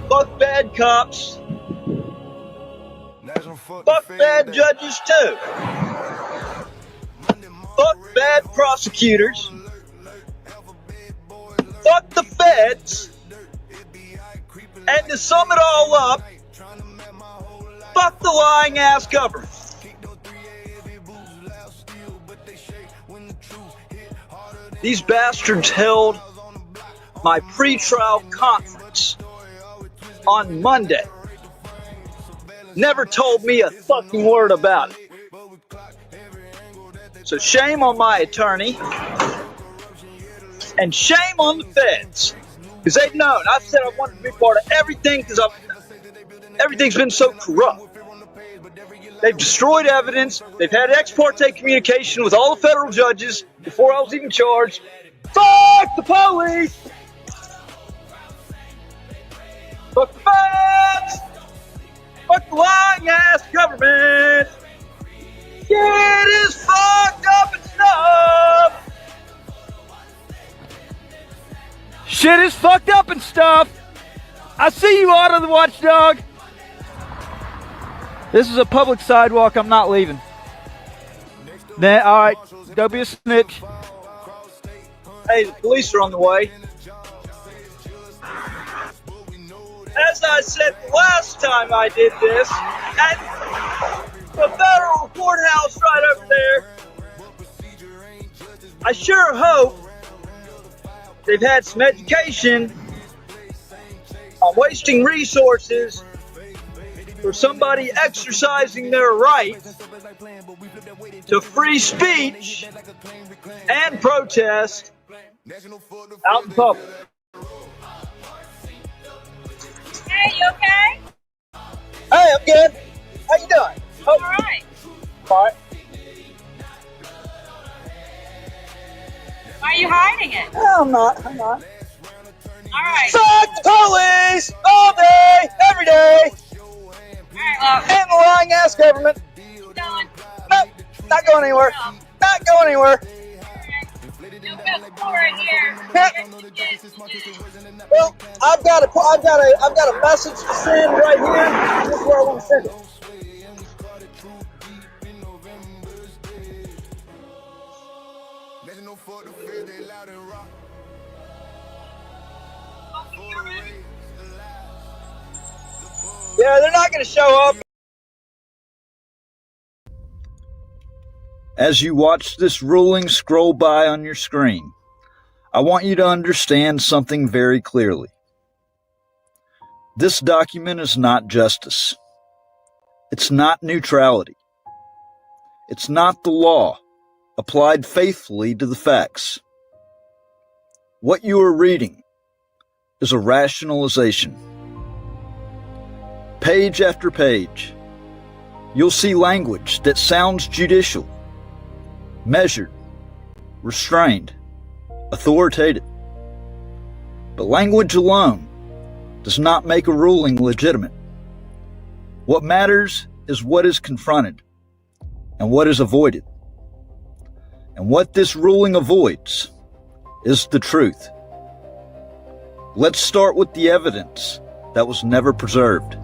Fuck bad cops. Fuck bad judges too. Fuck bad prosecutors. Fuck the feds. And to sum it all up, fuck the lying ass government. These bastards held my pre-trial conference on Monday. Never told me a fucking word about it. So shame on my attorney and shame on the feds, because they've known. I've said I wanted to be part of everything because everything's been so corrupt. They've destroyed evidence. They've had ex parte communication with all the federal judges before I was even charged. Fuck the police! Fuck the feds! Fuck the lying ass government! Shit is fucked up and stuff! Shit is fucked up and stuff! I see you, Auto the Watchdog! This is a public sidewalk, I'm not leaving. Nah, alright, don't be a snitch. Hey, the police are on the way. As I said the last time I did this, at the federal courthouse right over there, I sure hope they've had some education on wasting resources for somebody exercising their right to free speech and protest out in public. Hey, you okay? Hey, I'm good. How you doing? All right. All right. Why are you hiding it? No, I'm not. All right. Fuck the police all day, every day, All right, well, and the lying ass government. keep going. Nope, not going anywhere. Not going anywhere. No best floor right here. Well, I've got a message to send right here. This is where I want to send it. Yeah, they're not going to show up. As you watch this ruling scroll by on your screen, I want you to understand something very clearly. This document is not justice. It's not neutrality. It's not the law applied faithfully to the facts. What you are reading is a rationalization. Page after page, you'll see language that sounds judicial, measured, restrained, authoritative. But language alone does not make a ruling legitimate. What matters is what is confronted and what is avoided. And what this ruling avoids is the truth. Let's start with the evidence that was never preserved.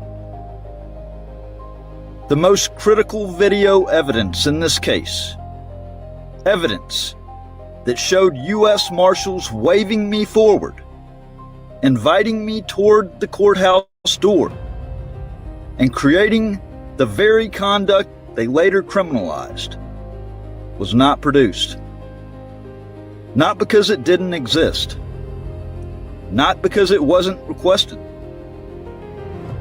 The most critical video evidence in this case, evidence that showed U.S. Marshals waving me forward, inviting me toward the courthouse door, and creating the very conduct they later criminalized, was not produced. Not because it didn't exist, not because it wasn't requested,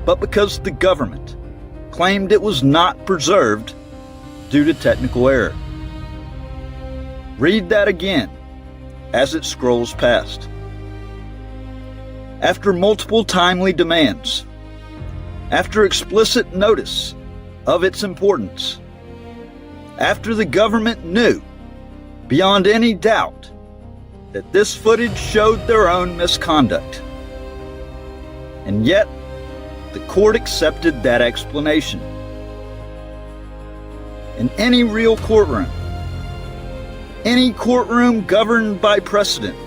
but because the government claimed it was not preserved due to technical error. Read that again as it scrolls past. After multiple timely demands, after explicit notice of its importance, after the government knew beyond any doubt that this footage showed their own misconduct, and yet the court accepted that explanation. In any real courtroom, any courtroom governed by precedent,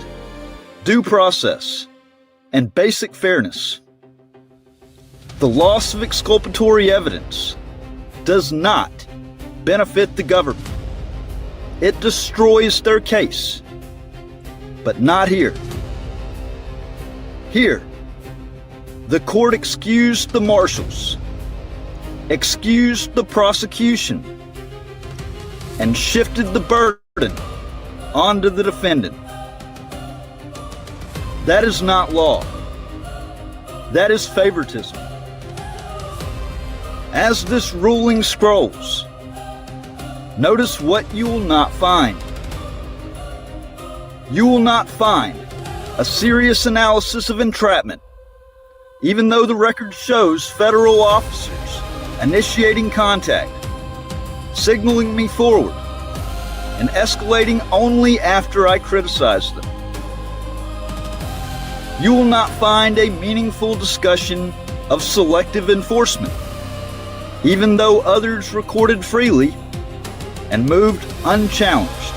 due process, and basic fairness. The loss of exculpatory evidence does not benefit the government. It destroys their case. But not here. Here, the court excused the marshals, excused the prosecution, and shifted the burden onto the defendant. That is not law. That is favoritism. As this ruling scrolls, notice what you will not find. You will not find a serious analysis of entrapment, even though the record shows federal officers initiating contact, signaling me forward, and escalating only after I criticized them. You will not find a meaningful discussion of selective enforcement, even though others recorded freely and moved unchallenged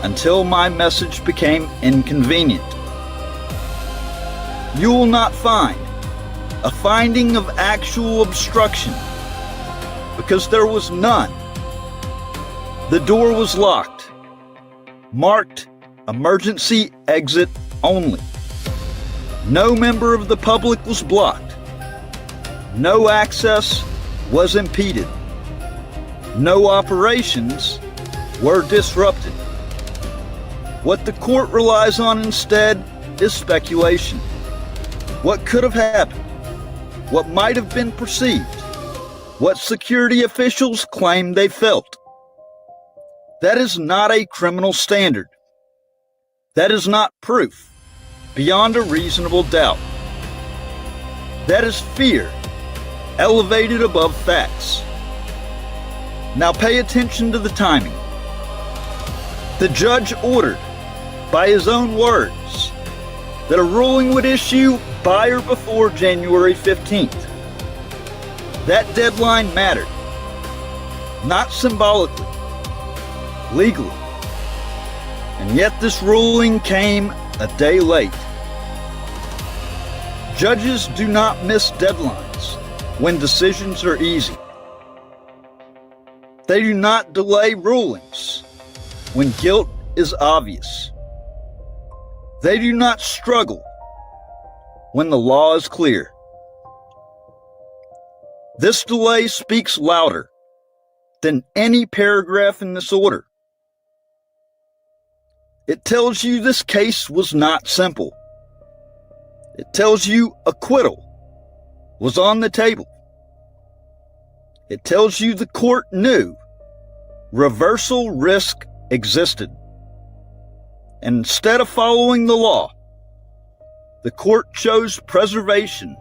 until my message became inconvenient. You will not find a finding of actual obstruction, because there was none. The door was locked, marked emergency exit only. No member of the public was blocked. No access was impeded. No operations were disrupted. What the court relies on instead is speculation. What could have happened? What might have been perceived? What security officials claim they felt? That is not a criminal standard. That is not proof beyond a reasonable doubt. That is fear elevated above facts. Now pay attention to the timing. The judge ordered, by his own words, that a ruling would issue by or before January 15th. That deadline mattered, not symbolically, legally. And yet this ruling came a day late. Judges do not miss deadlines when decisions are easy. They do not delay rulings when guilt is obvious. They do not struggle when the law is clear. This delay speaks louder than any paragraph in this order. It tells you this case was not simple. It tells you acquittal was on the table. It tells you the court knew reversal risk existed. And instead of following the law, the court chose preservation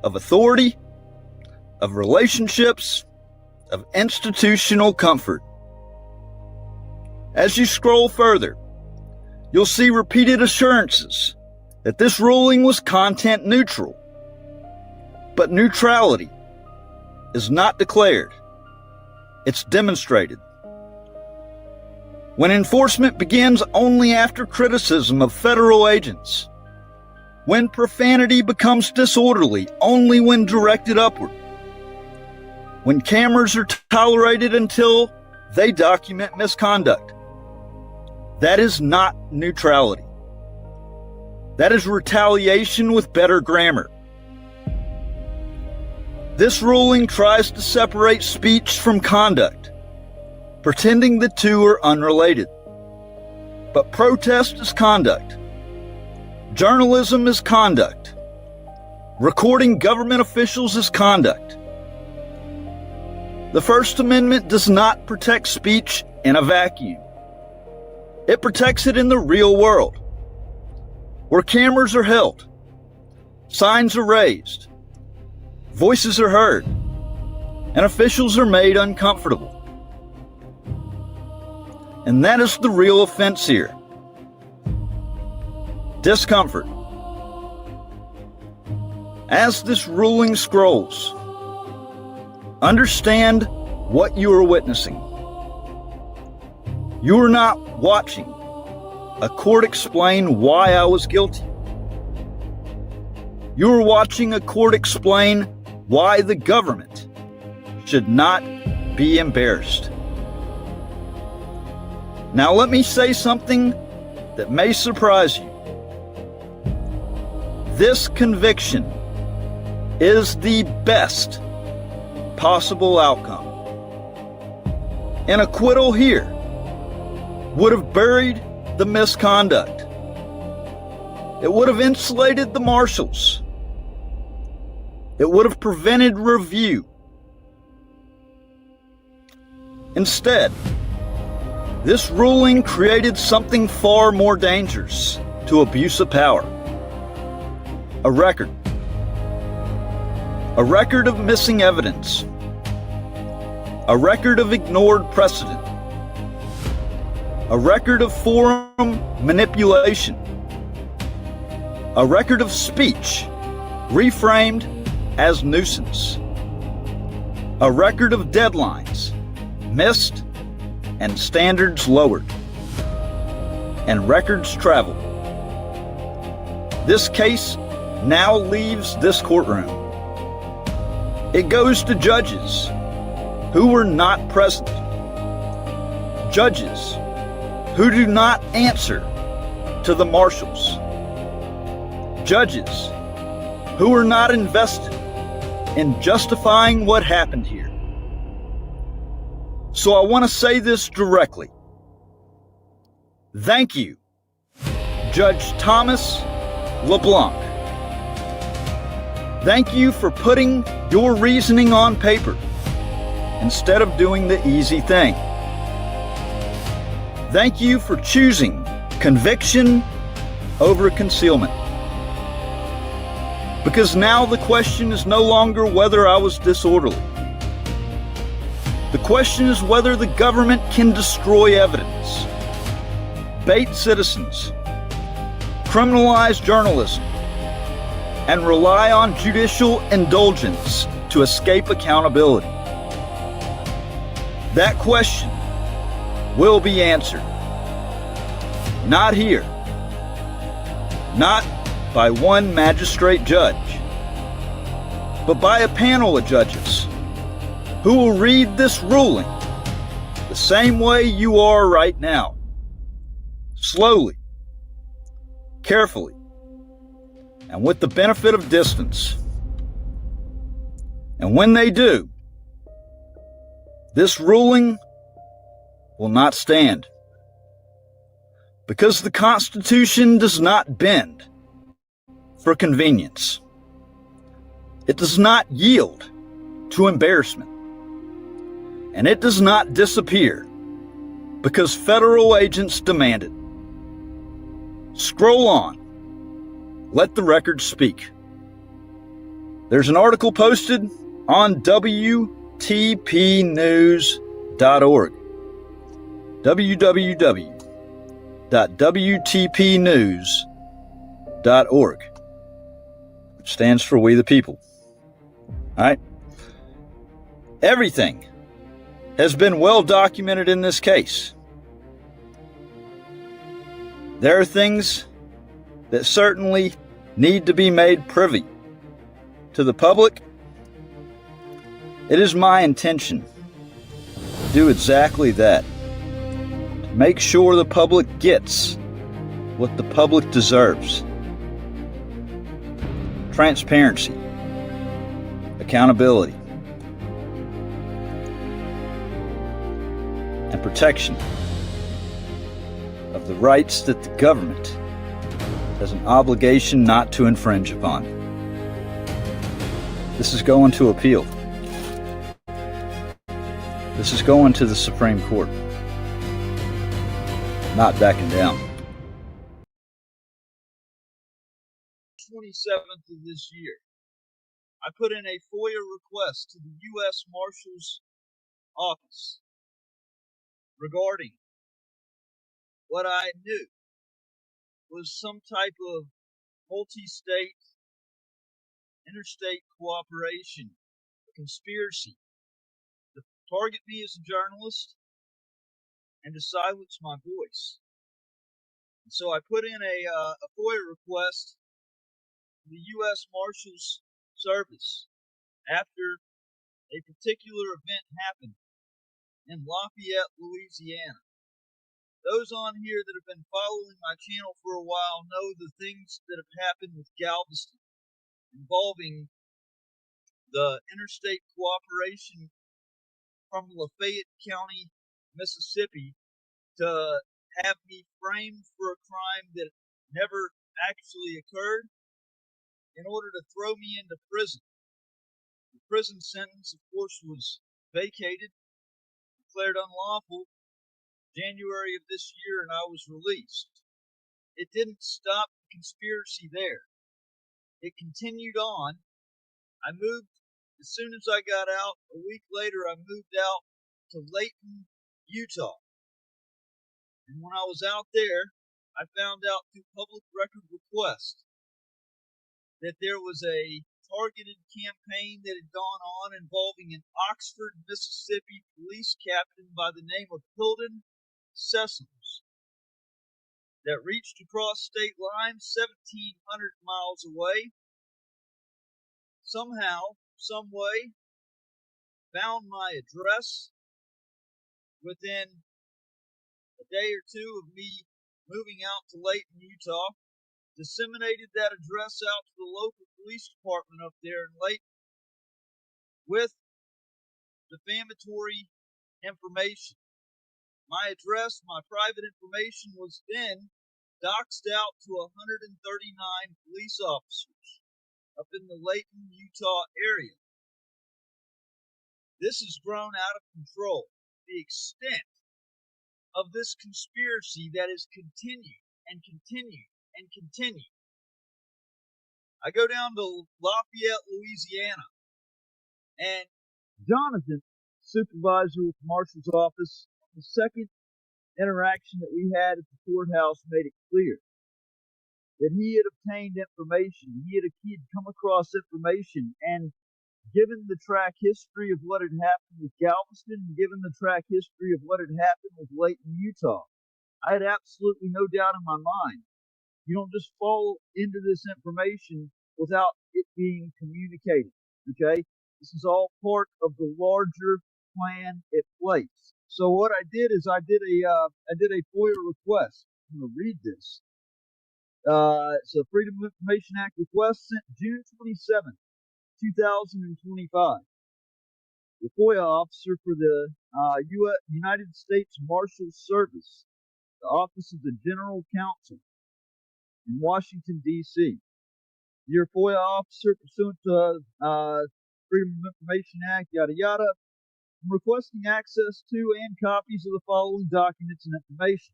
of authority, of relationships, of institutional comfort. As you scroll further, you'll see repeated assurances that this ruling was content neutral. But neutrality is not declared. It's demonstrated. When enforcement begins only after criticism of federal agents, when profanity becomes disorderly only when directed upward, when cameras are tolerated until they document misconduct, that is not neutrality. That is retaliation with better grammar. This ruling tries to separate speech from conduct, pretending the two are unrelated. But protest is conduct. Journalism is conduct. Recording government officials is conduct. The First Amendment does not protect speech in a vacuum. It protects it in the real world, where cameras are held, signs are raised, voices are heard, and officials are made uncomfortable. And that is the real offense here. Discomfort. As this ruling scrolls, understand what you are witnessing. You are not watching a court explain why I was guilty. You are watching a court explain why the government should not be embarrassed. Now let me say something that may surprise you. This conviction is the best possible outcome. An acquittal here would have buried the misconduct. It would have insulated the marshals. It would have prevented review. Instead, this ruling created something far more dangerous to abuse of power. A record. A record of missing evidence. A record of ignored precedent. A record of forum manipulation. A record of speech reframed as nuisance. A record of deadlines missed and standards lowered. And records traveled. This case now leaves this courtroom. It goes to judges who were not present. Judges who do not answer to the marshals. Judges who are not invested in justifying what happened here. So I want to say this directly. Thank you, Judge Thomas LeBlanc. Thank you for putting your reasoning on paper instead of doing the easy thing. Thank you for choosing conviction over concealment. Because now the question is no longer whether I was disorderly. The question is whether the government can destroy evidence, bait citizens, criminalize journalism, and rely on judicial indulgence to escape accountability. That question will be answered. Not here. Not by one magistrate judge, but by a panel of judges who will read this ruling the same way you are right now. Slowly, carefully, and with the benefit of distance. And when they do, this ruling will not stand. Because the Constitution does not bend for convenience. It does not yield to embarrassment. And it does not disappear because federal agents demand it. Scroll on. Let the record speak. There's an article posted on WTPnews.org. www.wtpnews.org, which stands for We the People. All right? Everything has been well documented in this case. There are things that certainly need to be made privy to the public. It is my intention to do exactly that. To make sure the public gets what the public deserves. Transparency, accountability, and protection of the rights that the government has an obligation not to infringe upon. This is going to appeal. This is going to the Supreme Court. Not backing down. 27th of this year, I put in a FOIA request to the U.S. Marshal's Office regarding what I knew was some type of multi-state, interstate cooperation, a conspiracy to target me as a journalist and to silence my voice. And so I put in a FOIA request to the U.S. Marshals Service after a particular event happened in Lafayette, Louisiana. Those on here that have been following my channel for a while know the things that have happened with Galveston involving the interstate cooperation from Lafayette County, Mississippi, to have me framed for a crime that never actually occurred in order to throw me into prison. The prison sentence, of course, was vacated, declared unlawful January of this year, and I was released. It didn't stop the conspiracy there. It continued on. I moved, as soon as I got out, a week later, I moved out to Layton, Utah. And when I was out there, I found out through public record request that there was a targeted campaign that had gone on involving an Oxford, Mississippi police captain by the name of Hilton Sessoms that reached across state lines 1,700 miles away, somehow, some way, found my address within a day or two of me moving out to Layton, Utah, disseminated that address out to the local police department up there in Layton with defamatory information. My address, my private information was then doxed out to 139 police officers up in the Layton, Utah area. This has grown out of control. The extent of this conspiracy that has continued and continued and continued. I go down to Lafayette, Louisiana, and Jonathan, supervisor with the marshal's office, the second interaction that we had at the courthouse made it clear that he had obtained information. He had come across information, and given the track history of what had happened with Galveston, and given the track history of what had happened with Layton, Utah, I had absolutely no doubt in my mind. You don't just fall into this information without it being communicated. Okay? This is all part of the larger plan at place. So what I did is I did a FOIA request. I'm going to read this. It's a Freedom of Information Act request sent June 27th, 2025. The FOIA officer for the United States Marshals Service, the Office of the General Counsel in Washington, D.C. Dear FOIA officer, pursuant to Freedom of Information Act, yada yada, I'm requesting access to and copies of the following documents and information.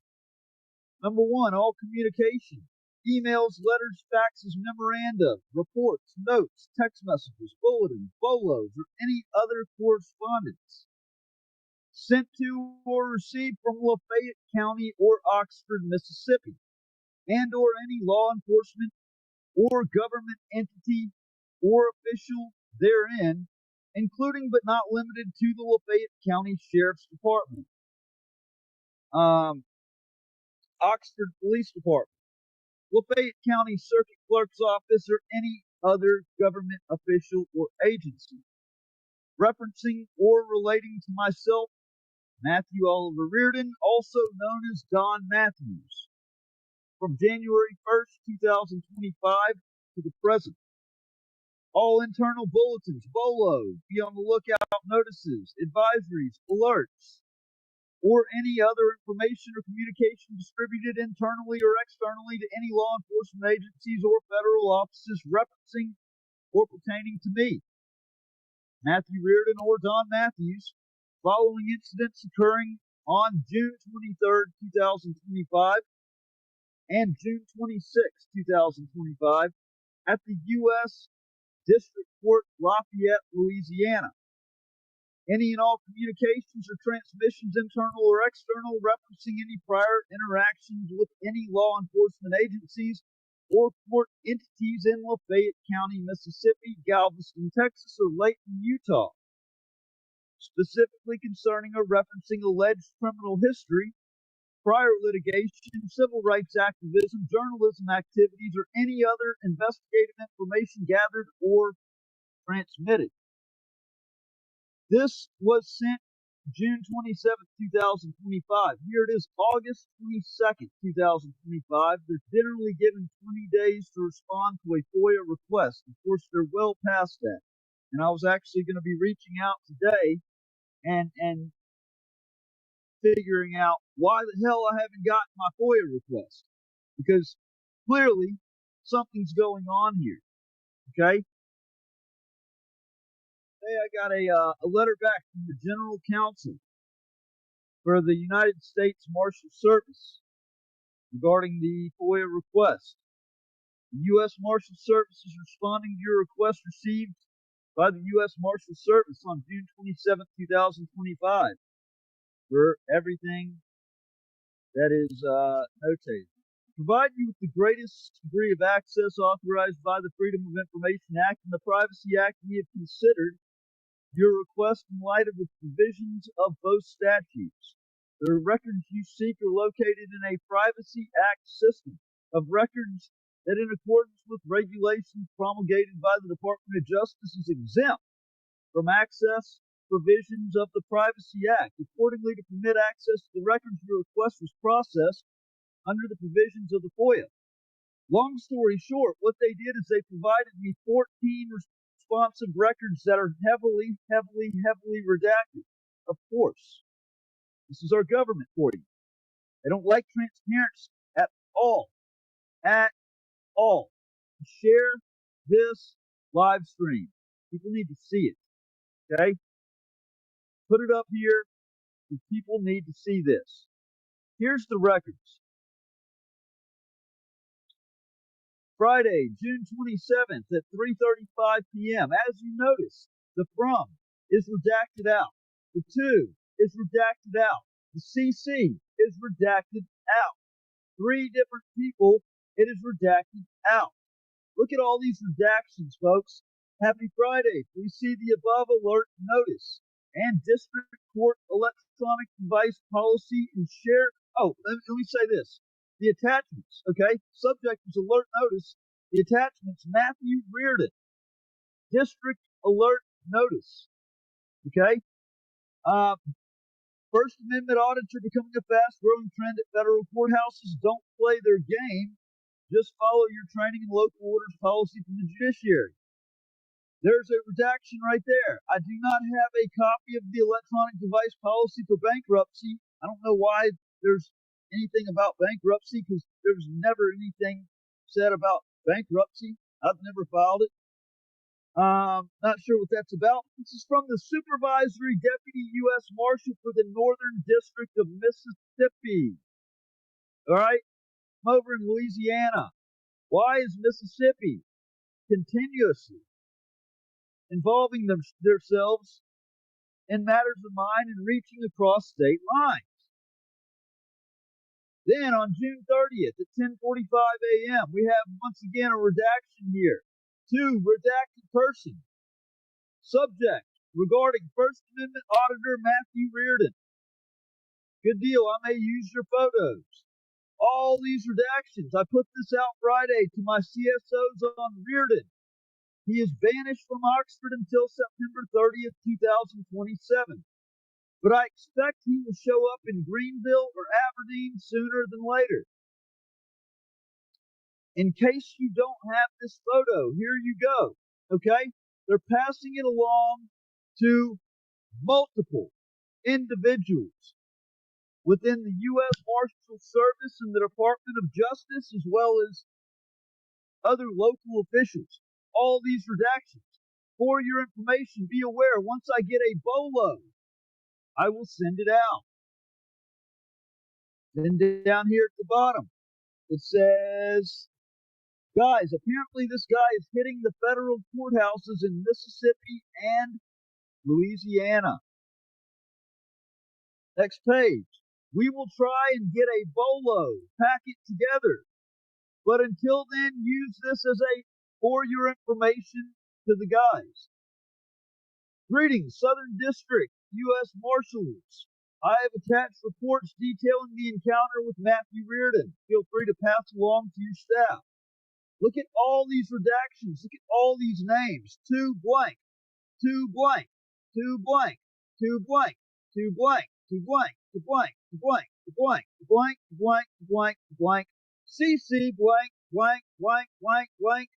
Number one, all communication, emails, letters, faxes, memoranda, reports, notes, text messages, bulletins, bolos, or any other correspondence sent to or received from Lafayette County or Oxford, Mississippi, and or any law enforcement or government entity or official therein, including but not limited to the Lafayette County Sheriff's Department, Oxford Police Department, Lafayette County Circuit Clerk's Office, or any other government official or agency, referencing or relating to myself, Matthew Oliver Reardon, also known as Don Matthews, from January 1st, 2025 to the present. All internal bulletins, BOLO, be on the lookout notices, advisories, alerts, or any other information or communication distributed internally or externally to any law enforcement agencies or federal offices referencing or pertaining to me, Matthew Reardon or Don Matthews, following incidents occurring on June 23rd, 2025 and June 26th, 2025 at the U.S. District Court, Lafayette, Louisiana. Any and all communications or transmissions, internal or external, referencing any prior interactions with any law enforcement agencies or court entities in Lafayette County, Mississippi, Galveston, Texas, or Layton, Utah, specifically concerning or referencing alleged criminal history prior litigation, civil rights activism, journalism activities, or any other investigative information gathered or transmitted. This was sent June 27th, 2025. Here it is, August 22nd, 2025. They're generally given 20 days to respond to a FOIA request. Of course, they're well past that. And I was actually going to be reaching out today and figuring out why the hell I haven't gotten my FOIA request. Because clearly something's going on here. Okay? Today I got a letter back from the General Counsel for the United States Marshal Service regarding the FOIA request. The U.S. Marshal Service is responding to your request received by the U.S. Marshal Service on June 27, 2025 for everything that is notated. Provide you with the greatest degree of access authorized by the Freedom of Information Act and the Privacy Act. We have considered your request in light of the provisions of both statutes. The records you seek are located in a Privacy Act system of records that, in accordance with regulations promulgated by the Department of Justice, is exempt from access provisions of the Privacy Act. Accordingly, to permit access to the records, your request was processed under the provisions of the FOIA. Long story short, what they did is they provided me 14 responsive records that are heavily redacted. Of course. This is our government for you. They don't like transparency at all. At all. Share this live stream. People need to see it. Okay? Put it up here. People need to see this. Here's the records. Friday, June 27th at 3:35 p.m. As you notice, the from is redacted out. The to is redacted out. The CC is redacted out. 3 different people, it is redacted out. Look at all these redactions, folks. Happy Friday. Please see the above alert notice and district court electronic device policy and share. Oh, let me say this. The attachments, okay? Subject is alert notice. The attachments, Matthew Reardon, district alert notice, okay? First Amendment audits are becoming a fast-growing trend at federal courthouses. Don't play their game. Just follow your training and local orders policy from the judiciary. There's a redaction right there. I do not have a copy of the electronic device policy for bankruptcy. I don't know why there's anything about bankruptcy, because there was never anything said about bankruptcy. I've never filed it. Not sure what that's about. This is from the Supervisory Deputy U.S. Marshal for the Northern District of Mississippi. All right? I'm over in Louisiana. Why is Mississippi continuously involving themselves in matters of mine and reaching across state lines? Then on June 30th at 10:45 a.m., we have once again a redaction here. 2, redacted person. Subject regarding First Amendment Auditor Matthew Reardon. Good deal. I may use your photos. All these redactions. I put this out Friday to my CSOs on Reardon. He is banished from Oxford until September 30th, 2027. But I expect he will show up in Greenville or Aberdeen sooner than later. In case you don't have this photo, here you go. Okay? They're passing it along to multiple individuals within the U.S. Marshal Service and the Department of Justice, as well as other local officials. All these redactions. For your information, be aware, once I get a bolo, I will send it out. Then down here at the bottom, it says, guys, apparently this guy is hitting the federal courthouses in Mississippi and Louisiana. Next page. We will try and get a bolo packet together. But until then, use this as for your information to the guys. Greetings, Southern District, U.S. Marshals. I have attached reports detailing the encounter with Matthew Reardon. Feel free to pass along to your staff. Look at all these redactions. Look at all these names. Two blank, two blank, two blank, two blank, two blank, two blank, two blank, two blank, two blank, two blank, blank, blank, blank, CC blank, blank, blank, blank, blank.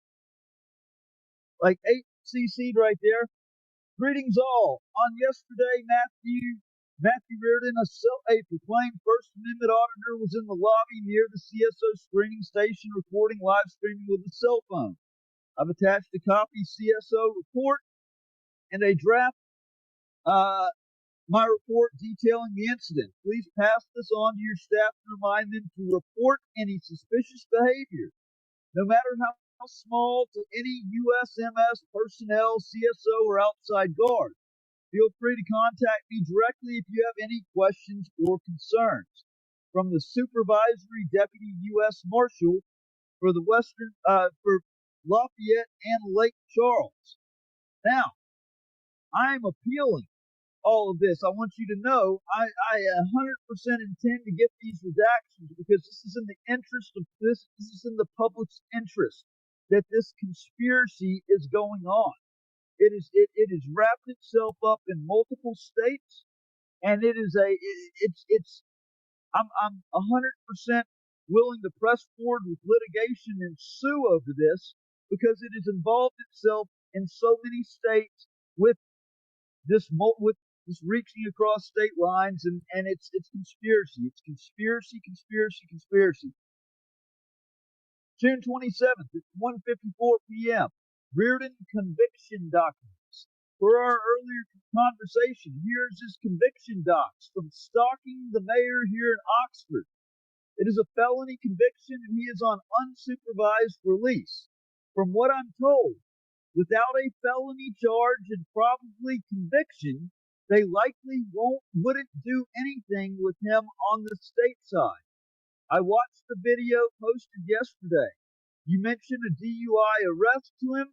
Like 8 CC'd right there. Greetings all. On yesterday, Matthew Reardon, a proclaimed First Amendment auditor, was in the lobby near the CSO screening station recording live streaming with a cell phone. I've attached a copy CSO report and a draft my report detailing the incident. Please pass this on to your staff and remind them to report any suspicious behavior, no matter how small, to any USMS personnel, CSO, or outside guard. Feel free to contact me directly if you have any questions or concerns. From the Supervisory Deputy U.S. Marshal for for Lafayette and Lake Charles. Now, I'm appealing all of this. I want you to know I 100% intend to get these redactions because this is in the interest of this. This is in the public's interest that this conspiracy is going on. It has wrapped itself up in multiple states, and I'm 100% willing to press forward with litigation and sue over this because it has involved itself in so many states with with this reaching across state lines, and it's conspiracy. It's conspiracy, conspiracy, conspiracy. June 27th at 1:54 p.m. Reardon conviction documents. For our earlier conversation, here's his conviction docs from stalking the mayor here in Oxford. It is a felony conviction and he is on unsupervised release. From what I'm told, without a felony charge and probably conviction, they likely wouldn't do anything with him on the state side. I watched the video posted yesterday. You mentioned a DUI arrest to him.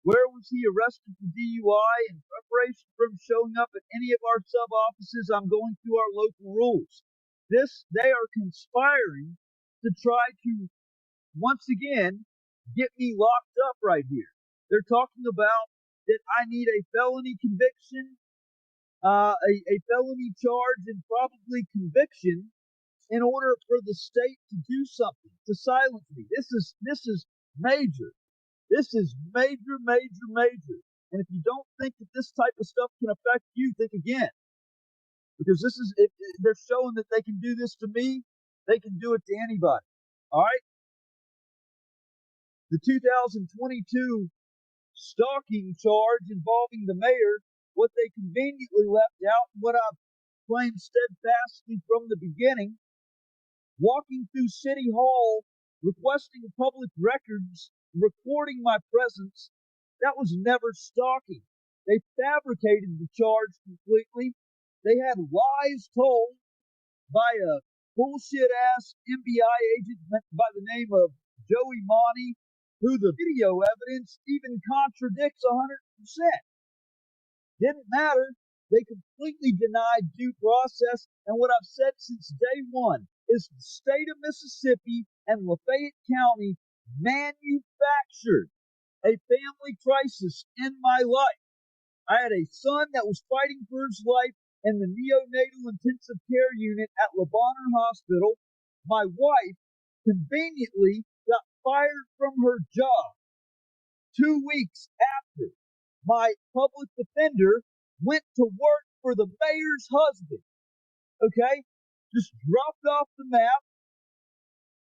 Where was he arrested for DUI? In preparation for him showing up at any of our sub offices, I'm going through our local rules. They are conspiring to try to, once again, get me locked up right here. They're talking about that I need a felony conviction, a felony charge, and probably conviction in order for the state to do something to silence me. This is major. This is major, major, major. And if you don't think that this type of stuff can affect you, think again. Because they're showing that they can do this to me, they can do it to anybody. All right? The 2022 stalking charge involving the mayor, what they conveniently left out, and what I've claimed steadfastly from the beginning, walking through City Hall, requesting public records, recording my presence, that was never stalking. They fabricated the charge completely. They had lies told by a bullshit-ass FBI agent by the name of Joey Monty, who the video evidence even contradicts 100%. Didn't matter. They completely denied due process, and what I've said since day one is the state of Mississippi and Lafayette County manufactured a family crisis in my life. I had a son that was fighting for his life in the neonatal intensive care unit at Le Bonheur Hospital. My wife conveniently got fired from her job 2 weeks after my public defender went to work for the mayor's husband. Okay? Just dropped off the map.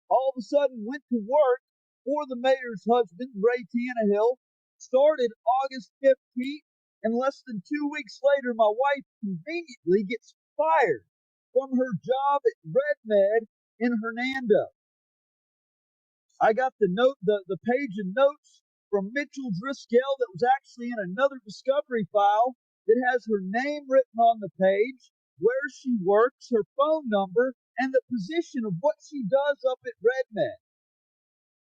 All of a sudden went to work for the mayor's husband, Ray Tannehill. Started August 15th. And less than 2 weeks later, my wife conveniently gets fired from her job at RedMed in Hernando. I got the page of notes from Mitchell Driscoll that was actually in another discovery file that has her name written on the page, where she works, her phone number, and the position of what she does up at RedMed.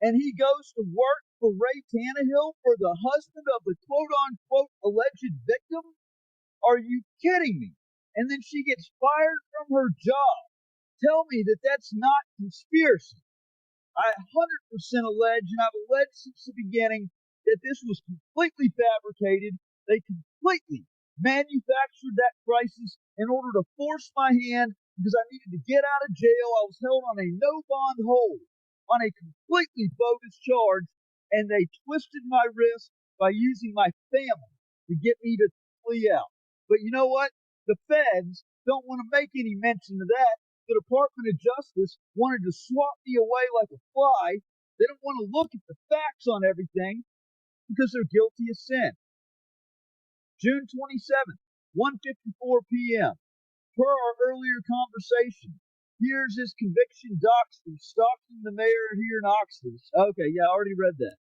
And he goes to work for Ray Tannehill, for the husband of the quote-unquote alleged victim? Are you kidding me? and then she gets fired from her job. Tell me that that's not conspiracy. I 100% allege, and I've alleged since the beginning, that this was completely fabricated. They completely manufactured that crisis in order to force my hand because I needed to get out of jail. I was held on a no bond hold on a completely bogus charge, and they twisted my wrist by using my family to get me to flee out. But you know what? The feds don't want to make any mention of that. The Department of Justice wanted to swat me away like a fly. They don't want to look at the facts on everything because they're guilty of sin. June 27th, 1:54 p.m. Per our earlier conversation, here's his conviction docs for stalking the mayor here in Oxford. Okay, yeah, I already read that.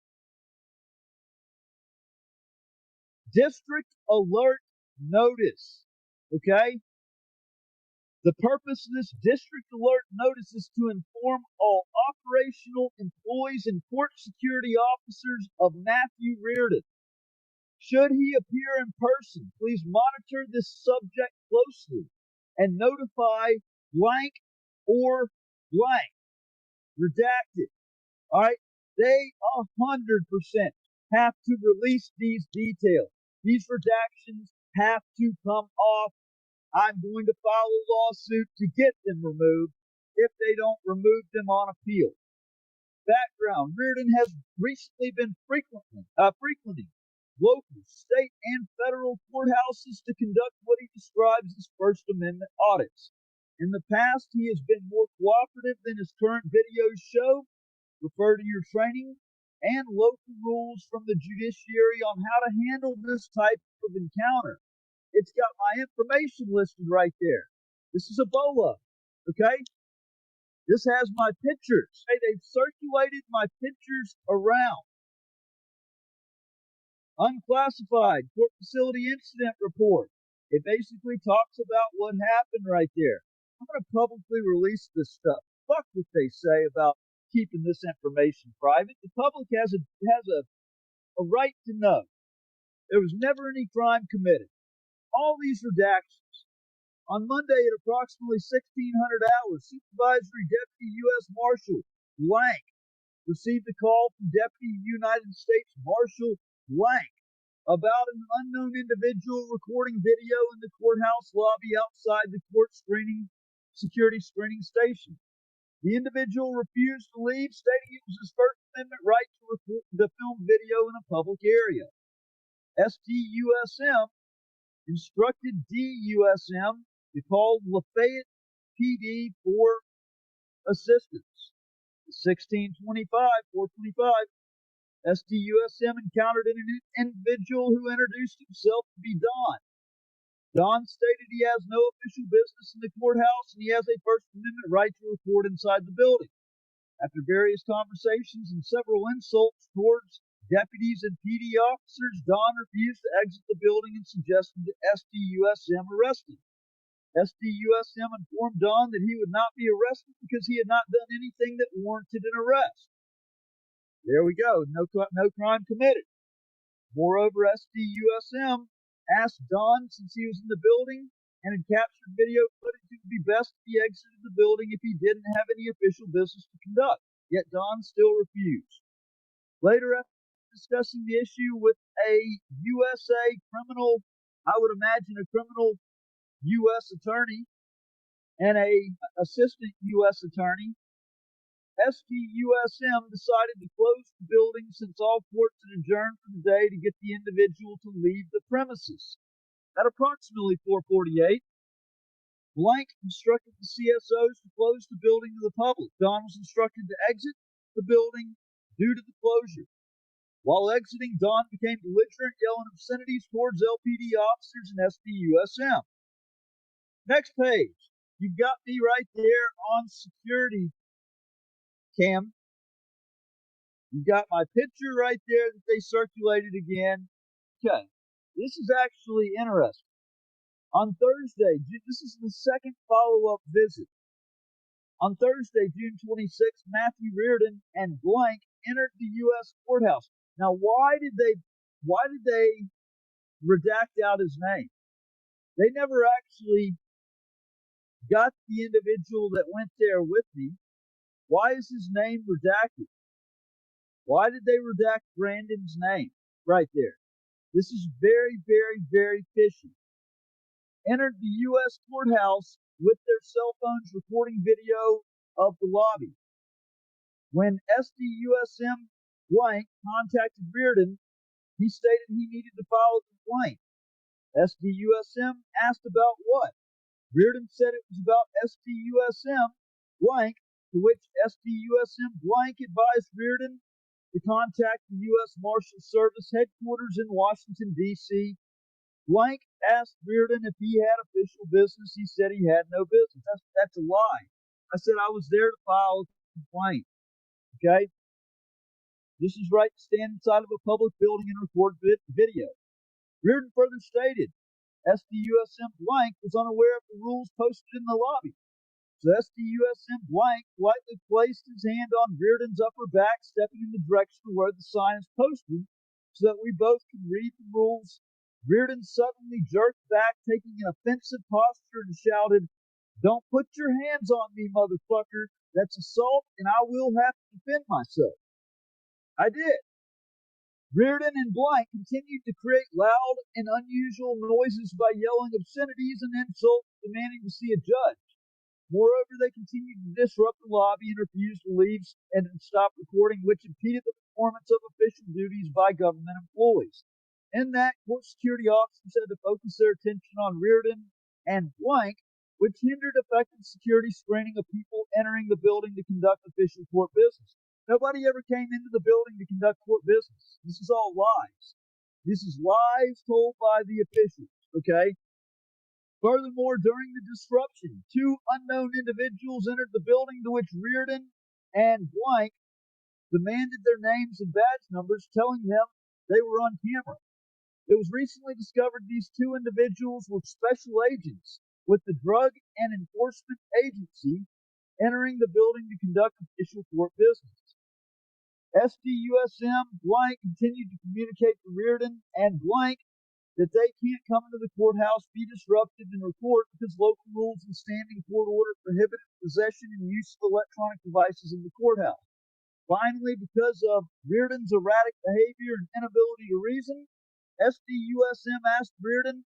District alert notice. Okay? The purpose of this district alert notice is to inform all operational employees and court security officers of Matthew Reardon. Should he appear in person, please monitor this subject closely and notify blank or blank. Redacted. All right? They 100% have to release these details. These redactions have to come off. I'm going to file a lawsuit to get them removed if they don't remove them on appeal. Background: Reardon has recently been frequenting local, state, and federal courthouses to conduct what he describes as First Amendment audits. In the past, he has been more cooperative than his current videos show. Refer to your training and local rules from the judiciary on how to handle this type of encounter. It's got my information listed right there. This is a BOLA, okay? This has my pictures. Hey, they've circulated my pictures around. Unclassified court facility incident report. It basically talks about what happened right there. I'm going to publicly release this stuff. Fuck what they say about keeping this information private. The public has a right to know. There was never any crime committed. All these redactions. On Monday at approximately 1600 hours, Supervisory Deputy U.S. Marshal Blank received a call from Deputy United States Marshal Blank about an unknown individual recording video in the courthouse lobby outside the court security screening station. The individual refused to leave, stating it was his First Amendment right to film video in a public area. SDUSM instructed DUSM to call Lafayette PD for assistance. 425, SDUSM encountered an individual who introduced himself to be Don. Don stated he has no official business in the courthouse and he has a First Amendment right to record inside the building. After various conversations and several insults towards deputies and PD officers, Don refused to exit the building and suggested that SDUSM arrest him. SDUSM informed Don that he would not be arrested because he had not done anything that warranted an arrest. There we go. No crime committed. Moreover, SDUSM asked Don, since he was in the building and had captured video footage, it would be best if he exited the building if he didn't have any official business to conduct. Yet Don still refused. Later, after discussing the issue with a USA criminal, I would imagine a criminal U.S. attorney and a assistant U.S. attorney, SDUSM decided to close the building since all courts had adjourned for the day to get the individual to leave the premises. At approximately 4:48, Blank instructed the CSOs to close the building to the public. Don was instructed to exit the building due to the closure. While exiting, Don became belligerent, yelling obscenities towards LPD officers and SDUSM. Next page. You've got me right there on security cam. You got my picture right there that they circulated again. Okay. This is actually interesting. On Thursday, this is the second follow-up visit. On Thursday, June 26th, Matthew Reardon and Blank entered the U.S. courthouse. Now, why did they redact out his name? They never actually got the individual that went there with me. Why is his name redacted? Why did they redact Brandon's name right there? This is very, very, very fishy. Entered the U.S. courthouse with their cell phones recording video of the lobby. When SDUSM blank contacted Reardon, he stated he needed to file a complaint. SDUSM asked about what? Reardon said it was about SDUSM blank, to which SDUSM blank advised Reardon to contact the U.S. Marshals Service headquarters in Washington, D.C. Blank asked Reardon if he had official business. He said he had no business. That's a lie. I said I was there to file a complaint. Okay? This is right to stand inside of a public building and record video. Reardon further stated SDUSM blank was unaware of the rules posted in the lobby. So SDUSM blank lightly placed his hand on Reardon's upper back, stepping in the direction of where the sign is posted so that we both could read the rules. Reardon suddenly jerked back, taking an offensive posture, and shouted, "Don't put your hands on me, motherfucker. That's assault, and I will have to defend myself." I did. Reardon and blank continued to create loud and unusual noises by yelling obscenities and insults, demanding to see a judge. Moreover, they continued to disrupt the lobby and refused to leave and stop recording, which impeded the performance of official duties by government employees. In that, court security officers had to focus their attention on Reardon and blank, which hindered effective security screening of people entering the building to conduct official court business. Nobody ever came into the building to conduct court business. This is all lies. This is lies told by the officials, okay? Furthermore, during the disruption, two unknown individuals entered the building, to which Reardon and blank demanded their names and badge numbers, telling them they were on camera. It was recently discovered these two individuals were special agents with the Drug and Enforcement Agency entering the building to conduct official court business. SDUSM blank continued to communicate to Reardon and blank that they can't come into the courthouse, be disrupted, and record because local rules and standing court order prohibited possession and use of electronic devices in the courthouse. Finally, because of Reardon's erratic behavior and inability to reason, SDUSM asked Reardon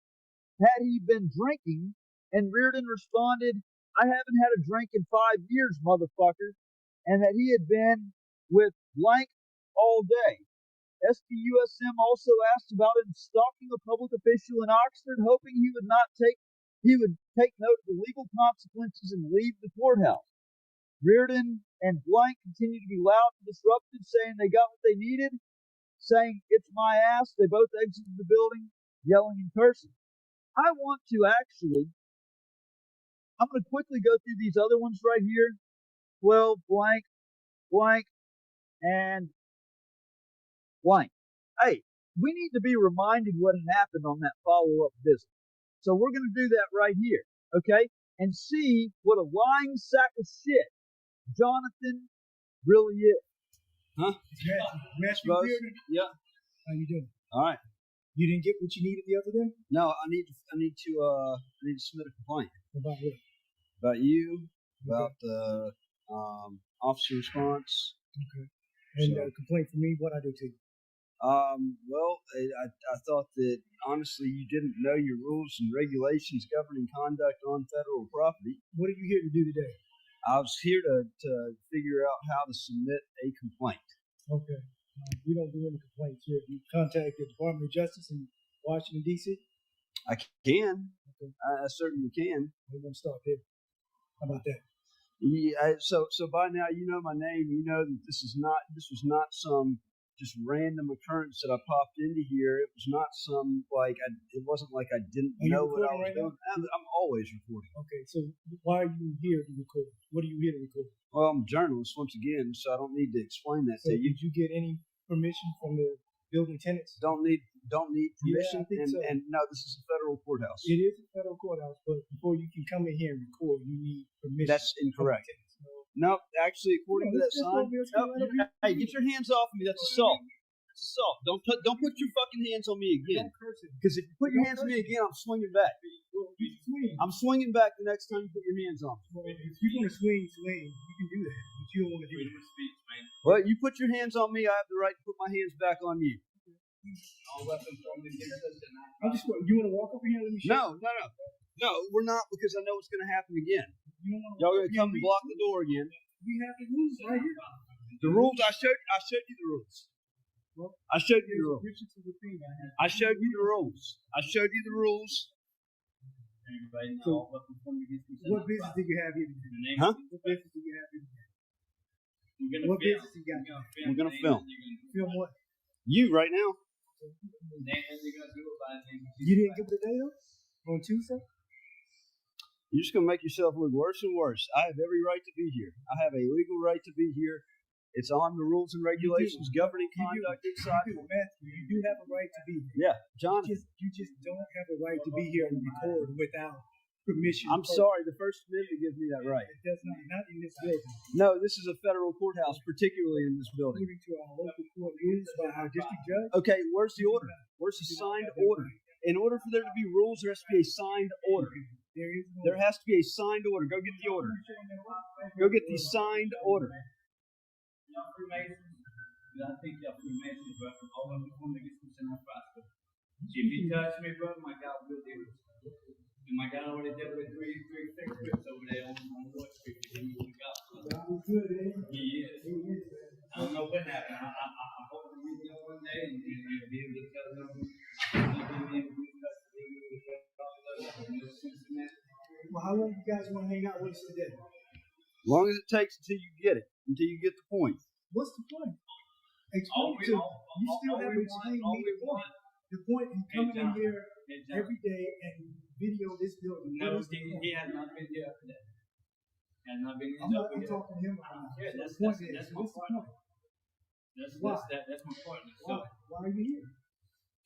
had he been drinking, and Reardon responded, "I haven't had a drink in 5 years, motherfucker," and that he had been with blank all day. SDUSM also asked about him stalking a public official in Oxford, hoping he would take note of the legal consequences and leave the courthouse. Reardon and blank continued to be loud and disruptive, saying they got what they needed, saying "it's my ass." They both exited the building, yelling and cursing. I'm going to quickly go through these other ones right here. 12 blank, blank, and blank. Hey, we need to be reminded what had happened on that follow-up visit. So we're going to do that right here, okay? And see what a lying sack of shit Jonathan really is. Huh? Rose? Yeah. How you doing? All right. You didn't get what you needed the other day? No, I need to submit a complaint About what? about you, about the officer response. Okay. And So- complaint for me, what I do to you? Well, I thought that honestly you didn't know your rules and regulations governing conduct on federal property. What are you here to do today? I was here to figure out how to submit a complaint. Okay. We don't do any complaints here. You contact the Department of Justice in Washington, D.C.? I can. Okay. I certainly can. We're going to start there. How about that? Yeah. So by now you know my name. You know that this was not some just random occurrence that I popped into here. It was not some it wasn't like I didn't Are you know what I recording was right doing. I'm always recording. Okay, so why are you here to record? What are you here to record? Well, I'm a journalist once again, so I don't need to explain that So to you. did you get any permission from the building tenants? Don't need permission. I think so. And no, this is a federal courthouse. It is a federal courthouse, but before you can come in here and record, you need permission. That's incorrect. from the tenants. No, actually, according to that sign. Let's go Hey, get your hands off me. That's assault. It's assault. Don't put your fucking hands on me again. Don't curse him. Because if you put your hands on me again, I'm swinging back. Swing. I'm swinging back the next time you put your hands on me. Well, if you want to swing, you can do that. But you don't want to do it. Well, you put your hands on me, I have the right to put my hands back on you. I'm just. You want to walk over here and let me show you? No, we're not, because I know it's going to happen again. You don't want to Y'all walk going to over come here and block the door again. We have the rules right here. The rules, I showed you the rules. Well, I showed you the there's a rules. picture to the thing I have. I showed you the rules. I showed you the rules. So, what business do you have here today? Huh? What business do you have here today? What business you got? We're going to film. Film what? You right now. You didn't give it a day though? On Tuesday? You're just going to make yourself look worse and worse. I have every right to be here. I have a legal right to be here. It's on the rules and regulations governing conduct inside. Matthew, you do have a right to be here. Yeah, John. You just don't have a right to be here and record without permission. I'm sorry. The First Amendment gives me that right. It does not in this building. No, this is a federal courthouse, particularly in this building. According to our local court rules by our district judge. Okay, where's the order? Where's the signed order? In order for there to be rules, there has to be a signed order. There has to be a signed order. Go get the order. Go get the signed order. Y'all Freemasons, I think y'all Freemasons, but all of them want to get some sin on faster. If you touch me, brother, my God will deal with you. And my God already dealt with three fixed over there on Wall Street. He is. I don't know what happened. I hope to meet them one day and be able to tell them. Well, how long do you guys want to hang out with us today? As long as it takes until you get it, until you get the point. What's the point? Explain it to me. You still haven't explained me the point. The point in coming in here every day and video this building. No, What is the point? he has not been there for that. Has not been I'm not I'm talking to him about Yeah, it. that's So the point my is, point. what's the point? That's my point. So, Why are you here?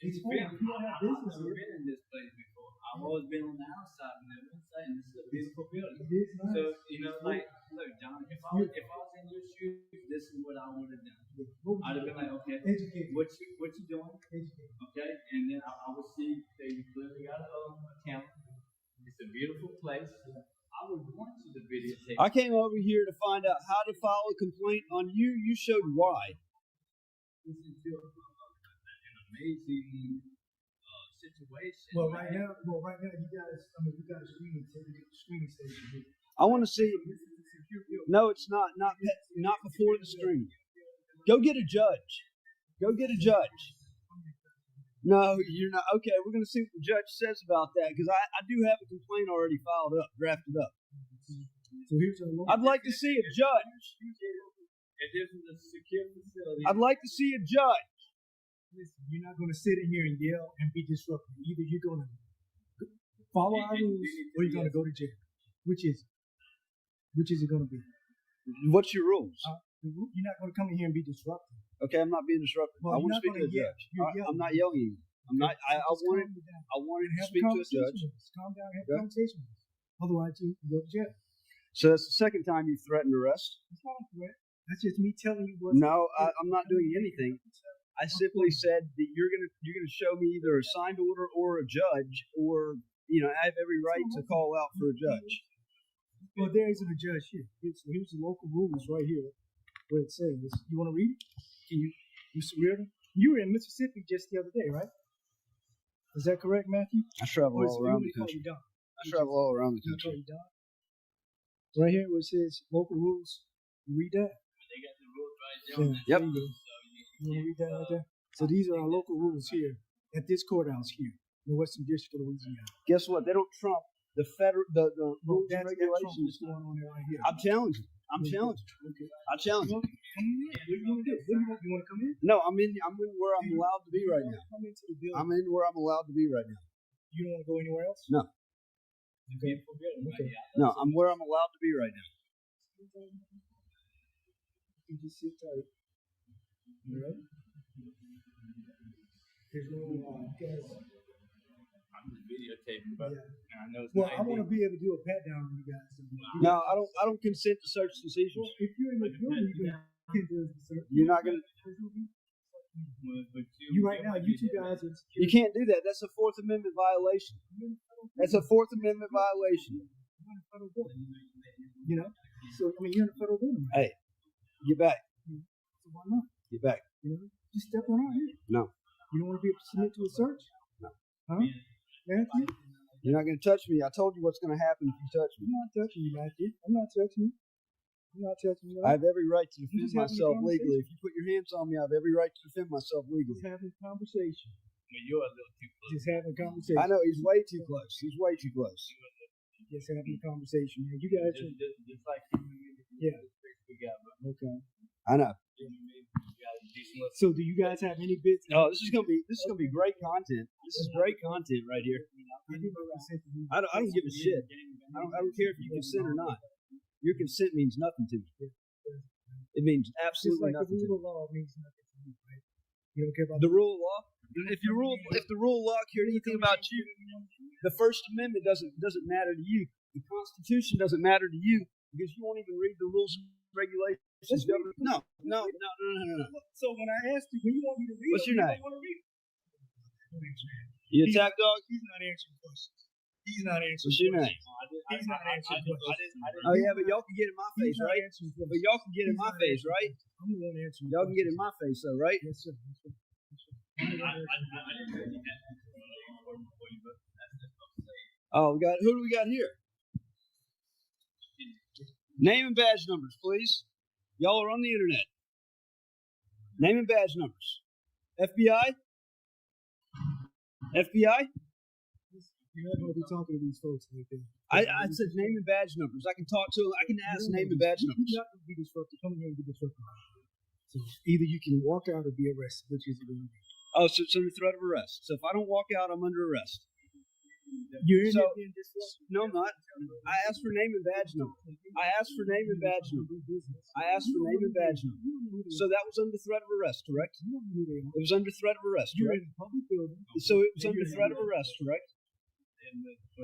Explain. If you don't have business I've never here, been in this place before. I've always been on the outside and never inside, and this is a beautiful building. it is nice. So, like, look, John, if I was in your shoes, this is what I would have done. I'd have been like, okay, Educate. what you doing? Educate. Okay, and then I would see that you clearly got a camera. It's a beautiful place. I would want you to videotape. I came over here to find out how to file a complaint on you. You showed why. This is an amazing situation. Well, right now, you guys, we got a screening station here. I want to see. This is a secure building. No, it's not. Not before the stream. Go get a judge. Go get a judge. No, you're not. Okay, we're going to see what the judge says about that, because I do have a complaint already filed up, drafted up. So here's our local. I'd like to see a judge. If this is a secure facility, I'd like to see a judge. Listen, you're not going to sit in here and yell and be disruptive. Either you're going to follow our rules or you're going to go to jail. Which is it going to be? What's your rules? You're not going to come in here and be disruptive. Okay, I'm not being disruptive. Well, I want to you're not speak to gonna a yell. judge. You're I'm yelling. not yelling at you. I'm not. I Just wanted. calm down. I wanted to Have speak a to a judge. conversation with us. Calm down. Have a Okay. conversation with us. Otherwise, you can go to jail. So that's the second time you threatened arrest. That's not a threat. That's just me telling you what. No, I'm not doing anything. I simply said that you're gonna show me either a signed order or a judge, or I have every right to call out for a judge. Well, there isn't a judge here. Here's the local rules right here, where it says. You want to read it? Can you, Mr. Reardon? You were in Mississippi just the other day, right? Is that correct, Matthew? I travel Or all you around want me the to call country. you Don? I travel all around the Can I call country. you Don? Right here, where it says local rules. You read that? they got the rules right Yeah, there. Yep. there you go. You want to read that right there? So these are our local rules here at this courthouse here in the Western District of Louisiana. Guess what? They don't trump the federal the rules and That's regulations. what's going on there right here. I'm challenging. I'm challenging. Okay. I challenge. Come in. What do you want to do? What do you want? You want to come in? No, I'm in where I'm allowed to be right now. Come into the building. I'm in where I'm allowed to be right now. You don't want to go anywhere else? No. Okay. Okay. No, I'm where I'm allowed to be right now. You just sit tight. All right? There's no guys. I'm just videotaping, but Yeah. and I know it's Well, not I want to be able to do a pat down on you guys. No, I don't consent to search and seizures. If you're in the building, you can do it. You're not gonna. But You right now, you two guys are. You can't do that. That's a Fourth Amendment violation. That's a Fourth Amendment violation. You're in a federal building. You know? So, I mean, you're in a federal building. Hey, get back. So why not? Get back. You know? Just step on out here. No. You don't want to be able to submit to a search? No. Huh? Matthew? You're not going to touch me. I told you what's going to happen if you touch me. I'm not touching you, Matthew. I'm not touching you. I'm not touching you. I have every right to defend just having a myself legally. conversation. If you put your hands on me, I have every right to defend myself legally. Just having a conversation. you're a little too close. Just having a conversation. I know he's way too close. He's way too close. Just having a conversation, man. You guys are. Just like Yeah. we got, but Okay. I know. you know what I mean? We got a decent little. So, do you guys have any bits? Oh, this is gonna be great content. This is great content right here. I don't give a shit. I don't care if you consent or not. Your consent means nothing to me. It means Just absolutely like the nothing to rule me. of law means nothing to you, right? You don't care about The rule of law. If the rule of law cared anything about you, the First Amendment doesn't matter to you. The Constitution doesn't matter to you because you won't even read the rules and regulations. No. So when I asked you, when you want me to read, What's your name? want to read. You attack dog. He's not answering questions. He's not answering. What's your name? He's not answering questions. Oh yeah, but y'all can get in my face, He's not right? answering But questions. y'all can get in my face, right? I'm the one answering. Y'all can get in my face, though, right? Yes, sir. Yes, sir. Oh, who do we got here? Name and badge numbers, please. Y'all are on the internet. Name and badge numbers. FBI? FBI? You're not going to be talking to these folks like that. I said name and badge numbers. I can talk to them. I can ask name and badge numbers. You're not going to be disruptive. Come here and be disruptive. So either you can walk out or be arrested, which is it going to be? Oh, so it's under threat of arrest. So if I don't walk out, I'm under arrest. You're in So- there being disruptive. No, I'm not. I asked for name and badge number. I asked for name and badge number. I asked for name and badge number. So that was under threat of arrest, correct? It was under threat of arrest, You're correct? in a public building. So it was under threat of arrest, correct?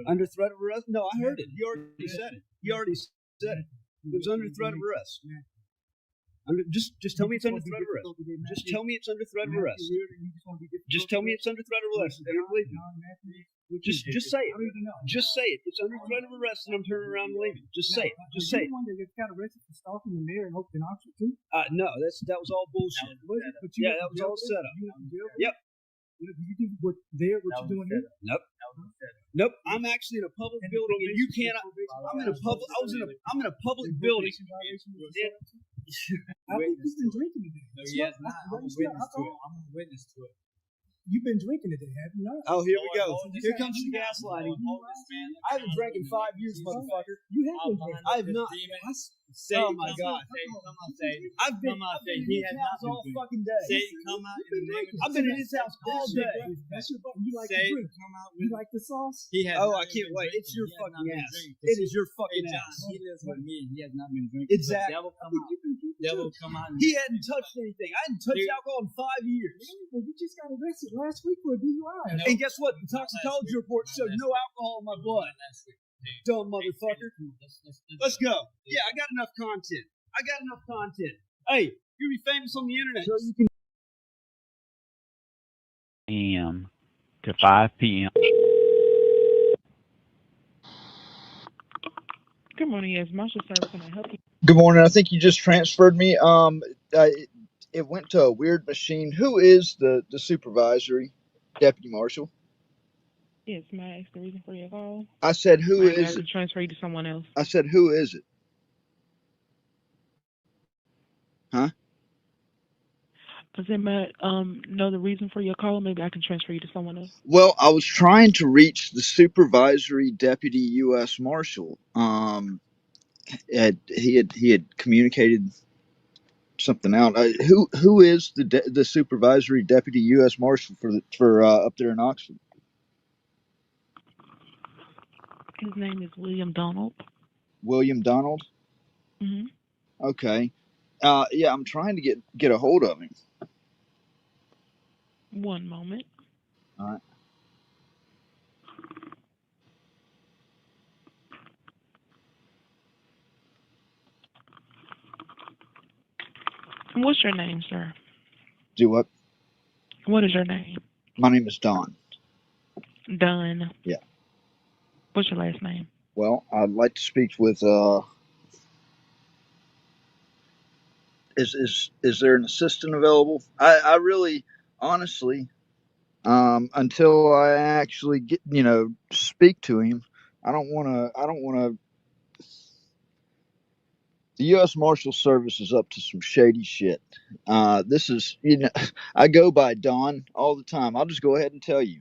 Under threat of arrest? No, I heard it. You already said it. You already said it. It was under threat of arrest. Just tell me it's under threat of arrest. Just tell me it's under threat of arrest. Just tell me it's under threat of arrest, and I believe you. Just say it. Just say it. It's under threat of arrest, and I'm turning around and leaving. Just say it. Just say it. One that got arrested for stalking the mayor in Oakland, Oxford, too. No, that was all bullshit. But Yeah, that was all set up. Yep. Do you think what you're doing here? Nope. I'm actually in a public building, and you cannot. I'm in a public. I'm in a public building. I think you've been drinking today. No, he has not. I'm a witness to it. I'm a witness to it. You've been drinking today, have you not? Oh, here we go. Hold this Here man. comes the gaslighting. Hold this man. I haven't drank in 5 years, motherfucker. You have been drinking. I have not. Oh my God. Come on, say. I've been Come on, I've been say. in He his has house not all been fucking day. Say, come out in the name of I've been in his house all day. That's your button. You like Say, to drink. come out You with. like the sauce? He has Oh, not I can't been wait. drinking. It's your He has fucking not been ass. drinking. It is your Hey, fucking John, ass. he lives with me. He has not been drinking. Exactly. The devil come out. You've been drinking Devil too. come out. He hadn't touched anything. I hadn't touched Dude. alcohol in 5 years. Well, you just got arrested last week for a DUI. No. And guess what? The toxicology report showed no alcohol in my blood. Dumb motherfucker. Let's go. Yeah, I got enough content. Hey, you're gonna be famous on the internet. So you can a.m. to 5 p.m. Good morning, yes, Marshall Service. Can I help you? Good morning. I think you just transferred me. It went to a weird machine. Who is the supervisory deputy marshal? Yes, may I ask the reason for your call? I said, who Or I is can it? transfer you to someone else. I said, who is it? Does anybody know the reason for your call? Maybe I can transfer you to someone else. Well, I was trying to reach the supervisory deputy U.S. marshal. He had communicated something out. Who is the supervisory deputy U.S. marshal for up there in Oxford? His name is William Donald. William Donald. Mm-hmm. Okay. Yeah, I'm trying to get a hold of him. One moment. All right. What's your name, sir? Do what? What is your name? My name is Don. Dunn. Yeah. What's your last name? Well, I'd like to speak with. Is there an assistant available? I really, honestly, until I actually get speak to him, I don't want to. I don't want to. The U.S. Marshal Service is up to some shady shit. This is, I go by Don all the time. I'll just go ahead and tell you.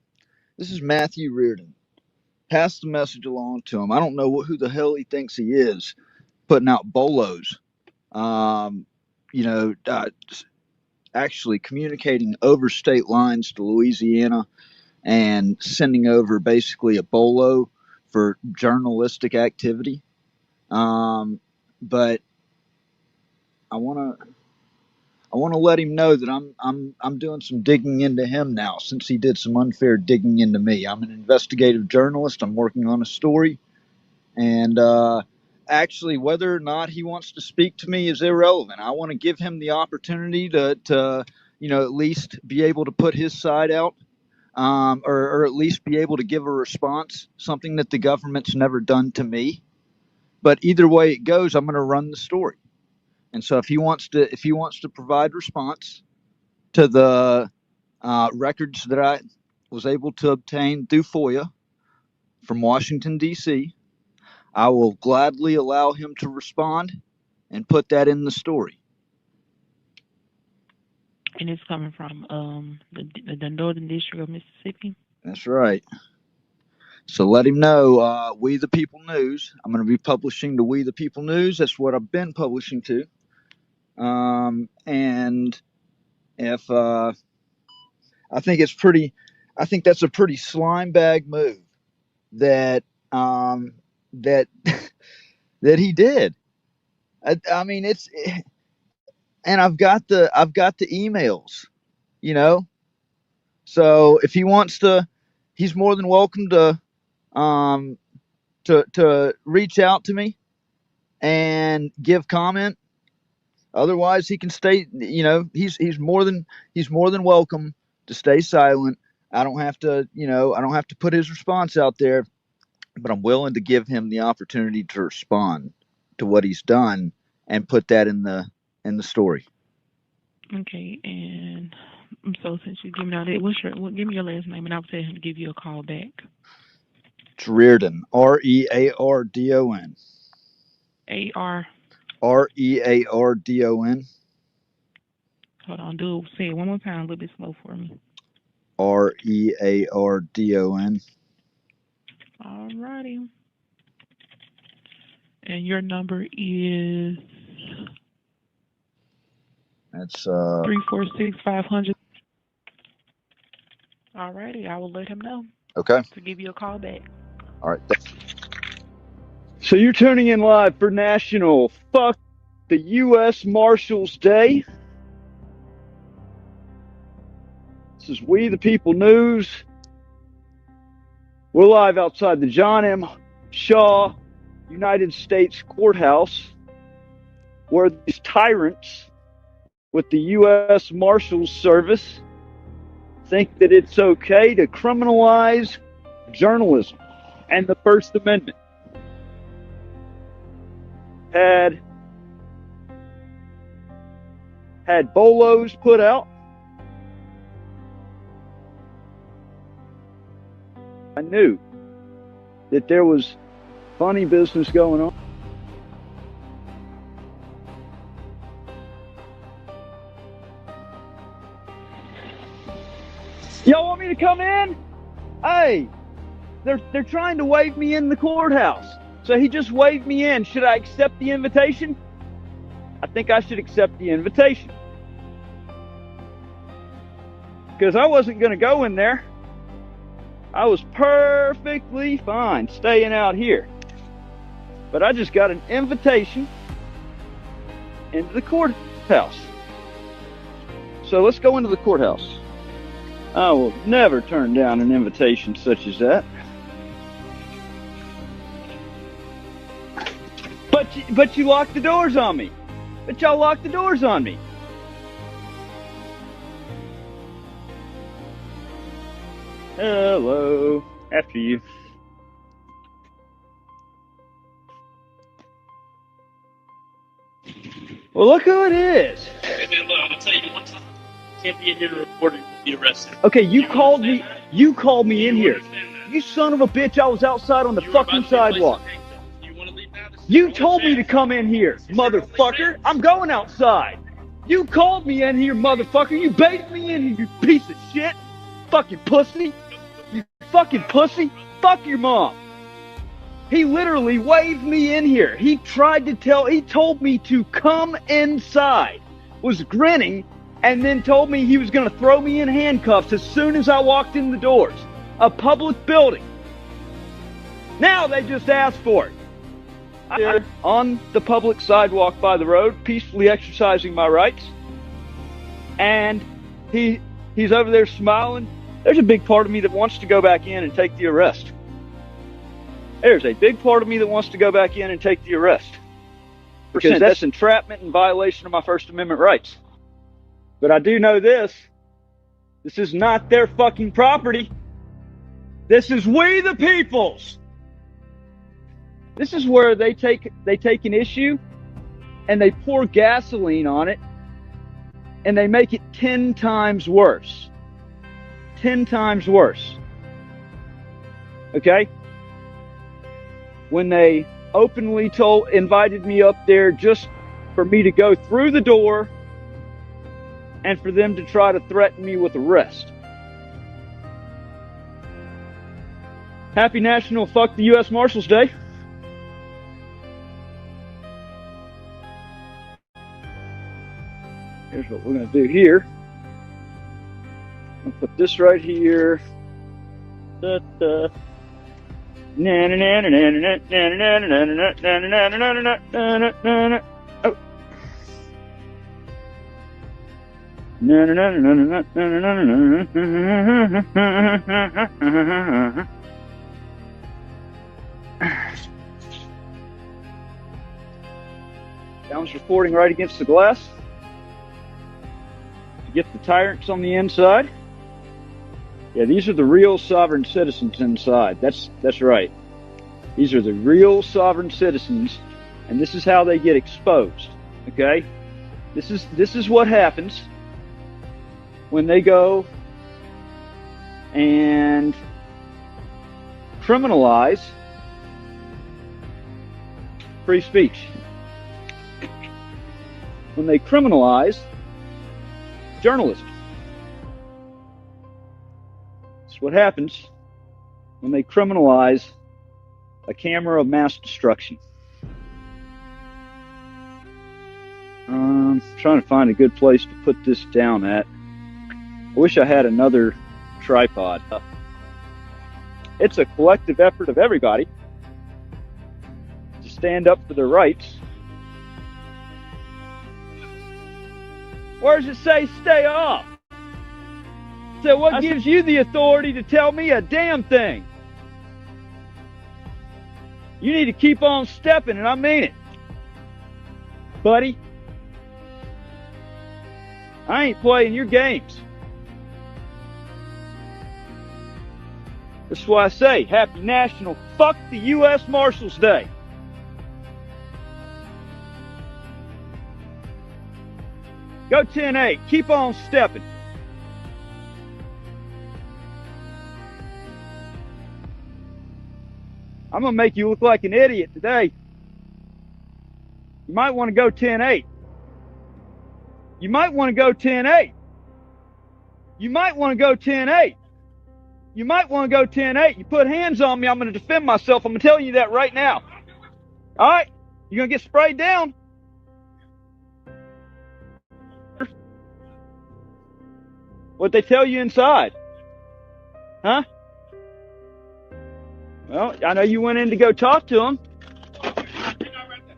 This is Matthew Reardon. Pass the message along to him. I don't know who the hell he thinks he is, putting out bolos. Um, you know, uh, Actually communicating over state lines to Louisiana and sending over basically a bolo for journalistic activity. But I want to let him know that I'm doing some digging into him now, since he did some unfair digging into me. I'm an investigative journalist. I'm working on a story, and actually, whether or not he wants to speak to me is irrelevant. I want to give him the opportunity to at least be able to put his side out, or at least be able to give a response, something that the government's never done to me. But either way it goes, I'm going to run the story. And so if he wants to provide response to the records that I was able to obtain through FOIA from Washington, D.C., I will gladly allow him to respond and put that in the story. And it's coming from the Northern District of Mississippi. That's right. So let him know, We the People News. I'm going to be publishing to We the People News. That's what I've been publishing to. And if I think that's a pretty slime bag move that that that he did. I mean, and I've got the emails, you know. So if he wants to, he's more than welcome to reach out to me and give comment. Otherwise, he can stay. He's more than welcome to stay silent. I don't have to. I don't have to put his response out there, but I'm willing to give him the opportunity to respond to what he's done and put that in the story. Okay, and so since you give me all that, give me your last name, and I'll tell him to give you a call back. It's Reardon, Reardon. A-R. Reardon. Hold on, say it one more time, a little bit slow for me. Reardon. All righty. And your number is? That's 346-500. All righty, I will let him know. Okay. To give you a call back. All right. So you're tuning in live for National Fuck the U.S. Marshals Day. This is We the People News. We're live outside the John M. Shaw United States Courthouse, where these tyrants with the U.S. Marshals Service think that it's okay to criminalize journalism and the First Amendment. Had bolos put out. I knew that there was funny business going on. Y'all want me to come in? Hey, they're trying to wave me in the courthouse. So he just waved me in. Should I accept the invitation? I think I should accept the invitation. Because I wasn't going to go in there. I was perfectly fine staying out here. But I just got an invitation into the courthouse. So let's go into the courthouse. I will never turn down an invitation such as that. But you locked the doors on me. But y'all locked the doors on me. Hello. After you. Well, look who it is. Hey, man, look, I'll tell you one time. You can't be in here to report it. You'll be arrested. Okay, you called me. understand that? You called me in You here. understand that? You son of a bitch! I was outside on the You were about fucking to be placed sidewalk. in handcuffs. You want to leave now? This is You your told me to chance. come in here, motherfucker. I'm going outside. You called me in here, motherfucker. You baited me in here, you piece of shit. Fucking pussy. You fucking pussy. Fuck your mom. He literally waved me in here. He told me to come inside. Was grinning and then told me he was going to throw me in handcuffs as soon as I walked in the doors. A public building. Now they just asked for it. I'm on the public sidewalk by the road, peacefully exercising my rights. And he's over there smiling. There's a big part of me that wants to go back in and take the arrest. There's a big part of me that wants to go back in and take the arrest. Because that's entrapment and violation of my First Amendment rights. But I do know this. This is not their fucking property. This is we the people's. This is where they take an issue and they pour gasoline on it and they make it 10 times worse. 10 times worse. Okay? When they openly invited me up there just for me to go through the door and for them to try to threaten me with arrest. Happy National Fuck the U.S. Marshals Day. Here's what we're going to do here. I'll put this right here. Oh. Sounds reporting right against the glass. Get the tyrants on the inside. Yeah, these are the real sovereign citizens inside. That's right. These are the real sovereign citizens, and this is how they get exposed. Okay? This is what happens when they go and criminalize free speech. When they criminalize journalism. That's what happens when they criminalize a camera of mass destruction. I'm trying to find a good place to put this down at. I wish I had another tripod. It's a collective effort of everybody to stand up for their rights. Where does it say stay off? So what gives you the authority to tell me a damn thing? You need to keep on stepping, and I mean it. Buddy, I ain't playing your games. That's why I say, Happy National Fuck the U.S. Marshals Day. Go 10-8. Keep on stepping. I'm going to make you look like an idiot today. You might want to go 10-8. You might want to go 10-8. You might want to go 10-8. You might want to go 10-8. You put hands on me, I'm going to defend myself. I'm going to tell you that right now. All right? You're going to get sprayed down. What'd they tell you inside? Huh? Well, I know you went in to go talk to them.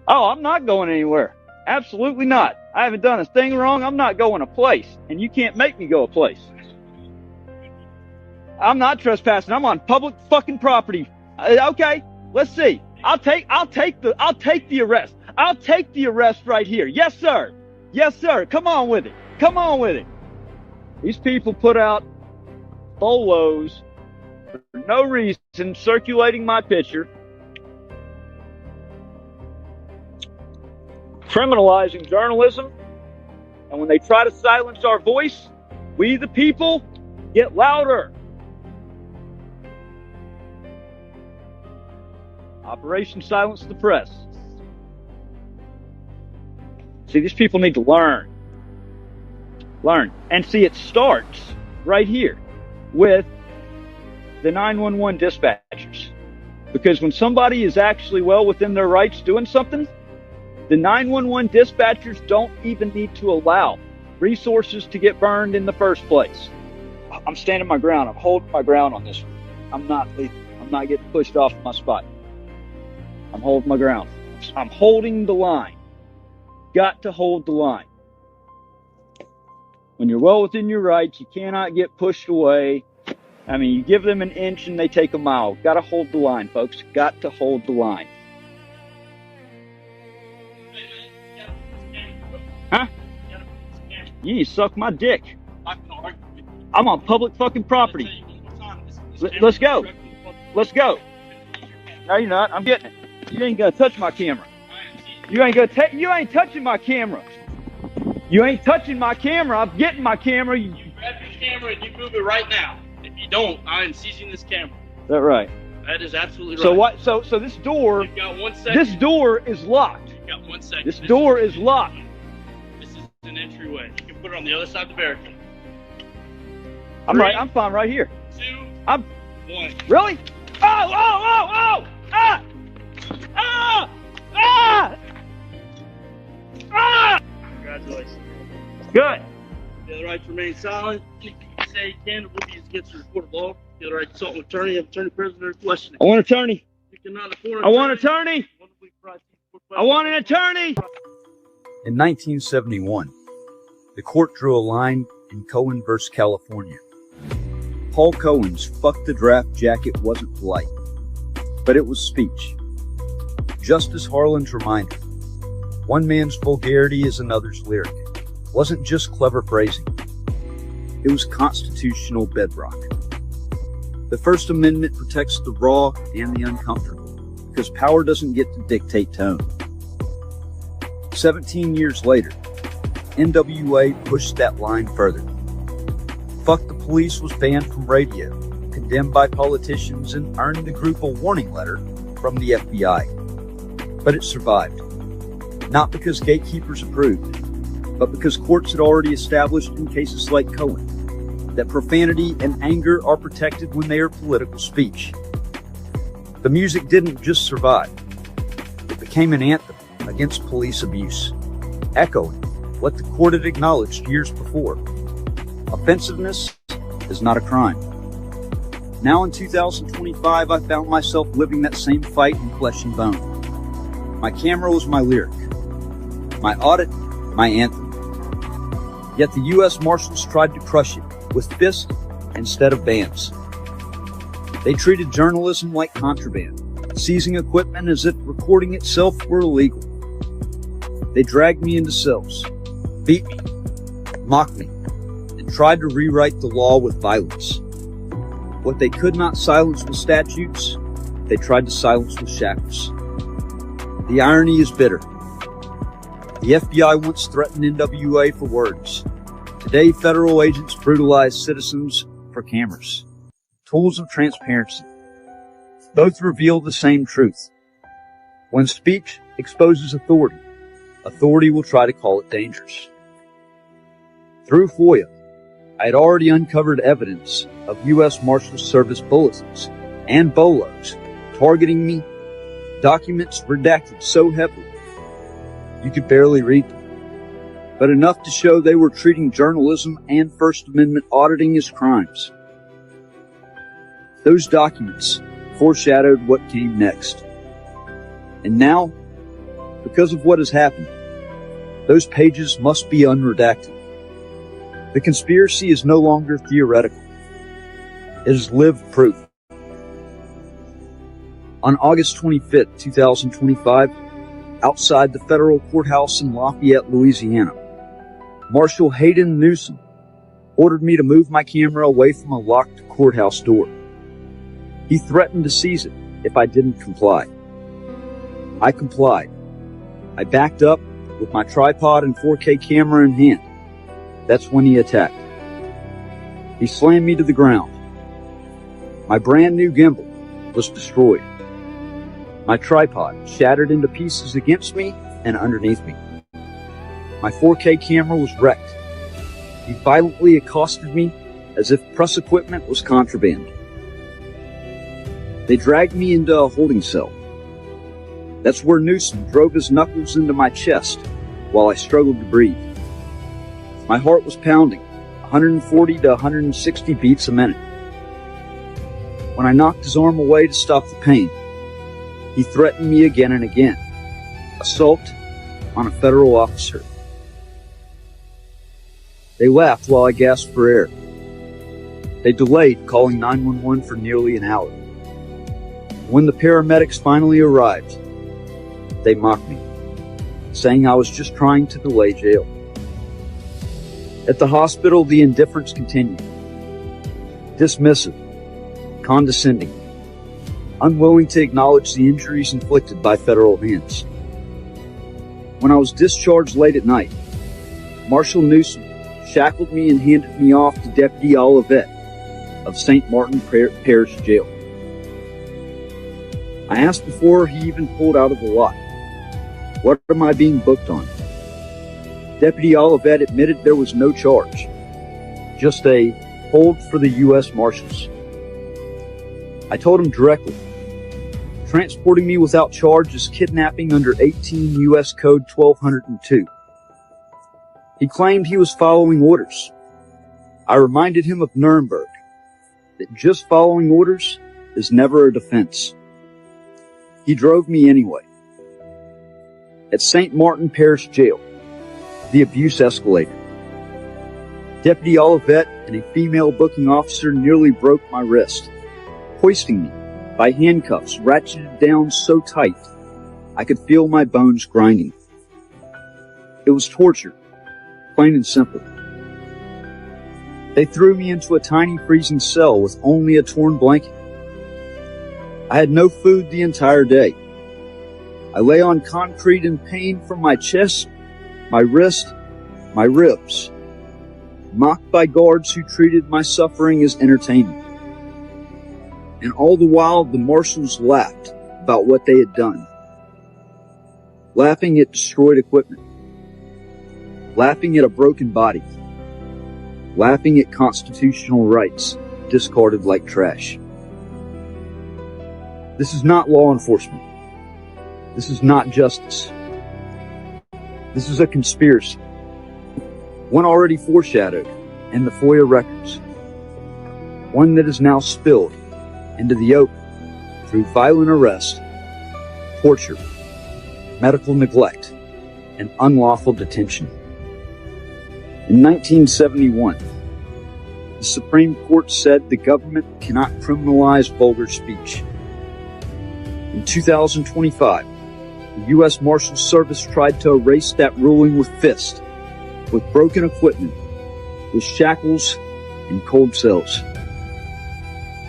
Oh, I'm not going anywhere. Absolutely not. I haven't done a thing wrong. I'm not going a place. And you can't make me go a place. I'm not trespassing. I'm on public fucking property. Okay, let's see. I'll take the arrest. I'll take the arrest right here. Yes, sir. Yes, sir. Come on with it. Come on with it. These people put out bolos no reason, circulating my picture, criminalizing journalism, and when they try to silence our voice, we the people get louder. Operation Silence the Press. See, these people need to learn. Learn. And see, it starts right here with the 911 dispatchers. Because when somebody is actually well within their rights doing something, the 911 dispatchers don't even need to allow resources to get burned in the first place. I'm standing my ground. I'm holding my ground on this one. I'm not leaving. I'm not getting pushed off my spot. I'm holding my ground. I'm holding the line. Got to hold the line. When you're well within your rights, you cannot get pushed away. I mean, you give them an inch and they take a mile. Got to hold the line, folks. Got to hold the line. Huh? You need to suck my dick. I'm on public fucking property. Let's go. Let's go. No, you're not. I'm getting it. You ain't gonna touch my camera. You ain't touching my camera. You ain't touching my camera. I'm getting my camera. You grab your camera and you move it right now. If you don't, I am seizing this camera. Is that right? That is absolutely right. So what? So this door. You've got 1 second. This door is locked. You've got 1 second. This door is locked. This is an entryway. You can put it on the other side of the barricade. I'm right. I'm fine right here. 2, I'm 1. really. Oh! Ah! Ah! Ah! Ah! Congratulations. Good. You have the right to remain silent. Anything you say can and will be used against the report of law. You have the right to consult an attorney, have attorney prisoner questioning. I want an attorney. You cannot afford I want an attorney. I want an attorney. In 1971, the court drew a line in Cohen versus California. Paul Cohen's "fuck the draft jacket" wasn't polite, but it was speech. Justice Harlan's reminder, one man's vulgarity is another's lyric, wasn't just clever phrasing. It was constitutional bedrock. The First Amendment protects the raw and the uncomfortable, because power doesn't get to dictate tone. 17 years later, NWA pushed that line further. Fuck the Police was banned from radio, condemned by politicians, and earned the group a warning letter from the FBI. But it survived. Not because gatekeepers approved, but because courts had already established in cases like Cohen that profanity and anger are protected when they are political speech. The music didn't just survive. It became an anthem against police abuse, echoing what the court had acknowledged years before. Offensiveness is not a crime. Now in 2025, I found myself living that same fight in flesh and bone. My camera was my lyric, my audit, my anthem. Yet the U.S. Marshals tried to crush it with fists instead of bans. They treated journalism like contraband, seizing equipment as if recording itself were illegal. They dragged me into cells, beat me, mocked me, and tried to rewrite the law with violence. What they could not silence with statutes, they tried to silence with shackles. The irony is bitter. The FBI once threatened NWA for words. Today, federal agents brutalize citizens for cameras. Tools of transparency. Both reveal the same truth. When speech exposes authority, authority will try to call it dangerous. Through FOIA, I had already uncovered evidence of U.S. Marshals Service bulletins and BOLOs targeting me, documents redacted so heavily you could barely read them, but enough to show they were treating journalism and First Amendment auditing as crimes. Those documents foreshadowed what came next. And now, because of what has happened, those pages must be unredacted. The conspiracy is no longer theoretical. It is lived proof. On August 25th, 2025, outside the federal courthouse in Lafayette, Louisiana, Marshal Hayden Newsom ordered me to move my camera away from a locked courthouse door. He threatened to seize it if I didn't comply. I complied. I backed up with my tripod and 4K camera in hand. That's when he attacked. He slammed me to the ground. My brand new gimbal was destroyed. My tripod shattered into pieces against me and underneath me. My 4K camera was wrecked. He violently accosted me as if press equipment was contraband. They dragged me into a holding cell. That's where Newsom drove his knuckles into my chest while I struggled to breathe. My heart was pounding, 140 to 160 beats a minute. When I knocked his arm away to stop the pain, he threatened me again and again. Assault on a federal officer. They laughed while I gasped for air. They delayed calling 911 for nearly an hour. When the paramedics finally arrived, they mocked me, saying I was just trying to delay jail. At the hospital, the indifference continued. Dismissive, condescending, unwilling to acknowledge the injuries inflicted by federal hands. When I was discharged late at night, Marshal Newsom shackled me and handed me off to Deputy Olivet of St. Martin Parish Jail. I asked before he even pulled out of the lot, "What am I being booked on?" Deputy Olivet admitted there was no charge, just a hold for the U.S. Marshals. I told him directly, transporting me without charge is kidnapping under 18 U.S. Code 1202. He claimed he was following orders. I reminded him of Nuremberg, that just following orders is never a defense. He drove me anyway. At St. Martin Parish Jail, the abuse escalated. Deputy Olivet and a female booking officer nearly broke my wrist, hoisting me by handcuffs ratcheted down so tight I could feel my bones grinding. It was torture, plain and simple. They threw me into a tiny freezing cell with only a torn blanket. I had no food the entire day. I lay on concrete in pain from my chest, my wrist, my ribs, mocked by guards who treated my suffering as entertainment. And all the while, the marshals laughed about what they had done, laughing at destroyed equipment, laughing at a broken body, laughing at constitutional rights discarded like trash. This is not law enforcement. This is not justice. This is a conspiracy. One already foreshadowed in the FOIA records. One that is now spilled into the open through violent arrest, torture, medical neglect, and unlawful detention. In 1971, the Supreme Court said the government cannot criminalize vulgar speech. In 2025, the U.S. Marshals Service tried to erase that ruling with fists, with broken equipment, with shackles and cold cells.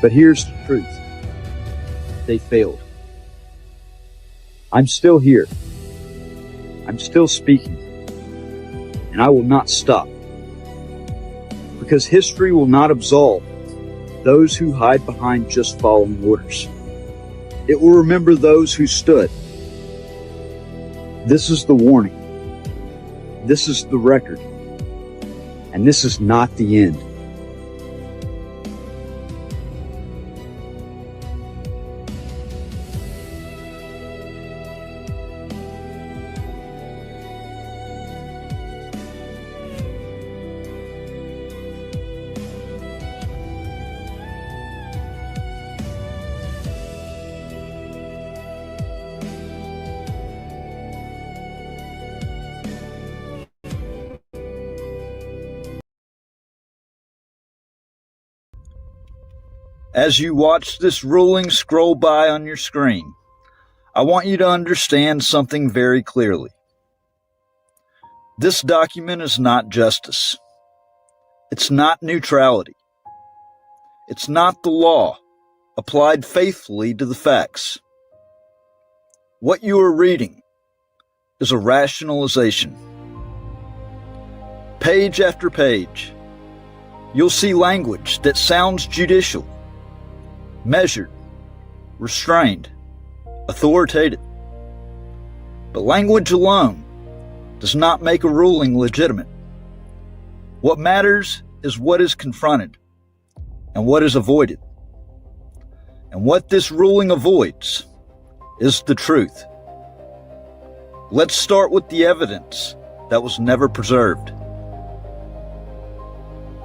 But here's the truth. They failed. I'm still here. I'm still speaking. And I will not stop. Because history will not absolve those who hide behind just following orders. It will remember those who stood. This is the warning. This is the record. And this is not the end. As you watch this ruling scroll by on your screen, I want you to understand something very clearly. This document is not justice. It's not neutrality. It's not the law. applied faithfully to the facts. What you are reading is a rationalization. Page after page, you'll see language that sounds judicial, measured, restrained, authoritative. But language alone does not make a ruling legitimate. What matters is what is confronted and what is avoided. And what this ruling avoids is the truth. Let's start with the evidence that was never preserved.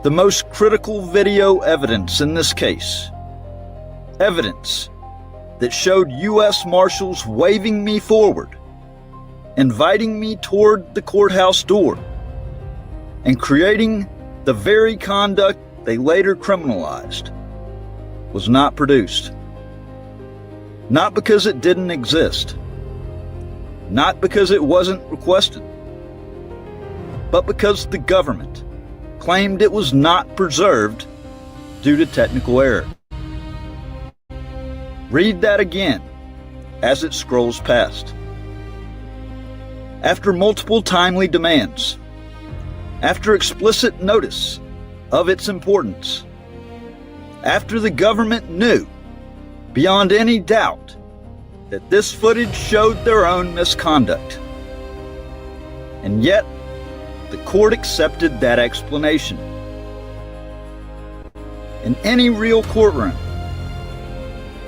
The most critical video evidence in this case, evidence that showed U.S. Marshals waving me forward, inviting me toward the courthouse door, and creating the very conduct they later criminalized, was not produced. Not because it didn't exist, not because it wasn't requested, but because the government claimed it was not preserved due to technical error. Read that again as it scrolls past. After multiple timely demands, after explicit notice of its importance, after the government knew beyond any doubt that this footage showed their own misconduct. And yet, the court accepted that explanation. In any real courtroom,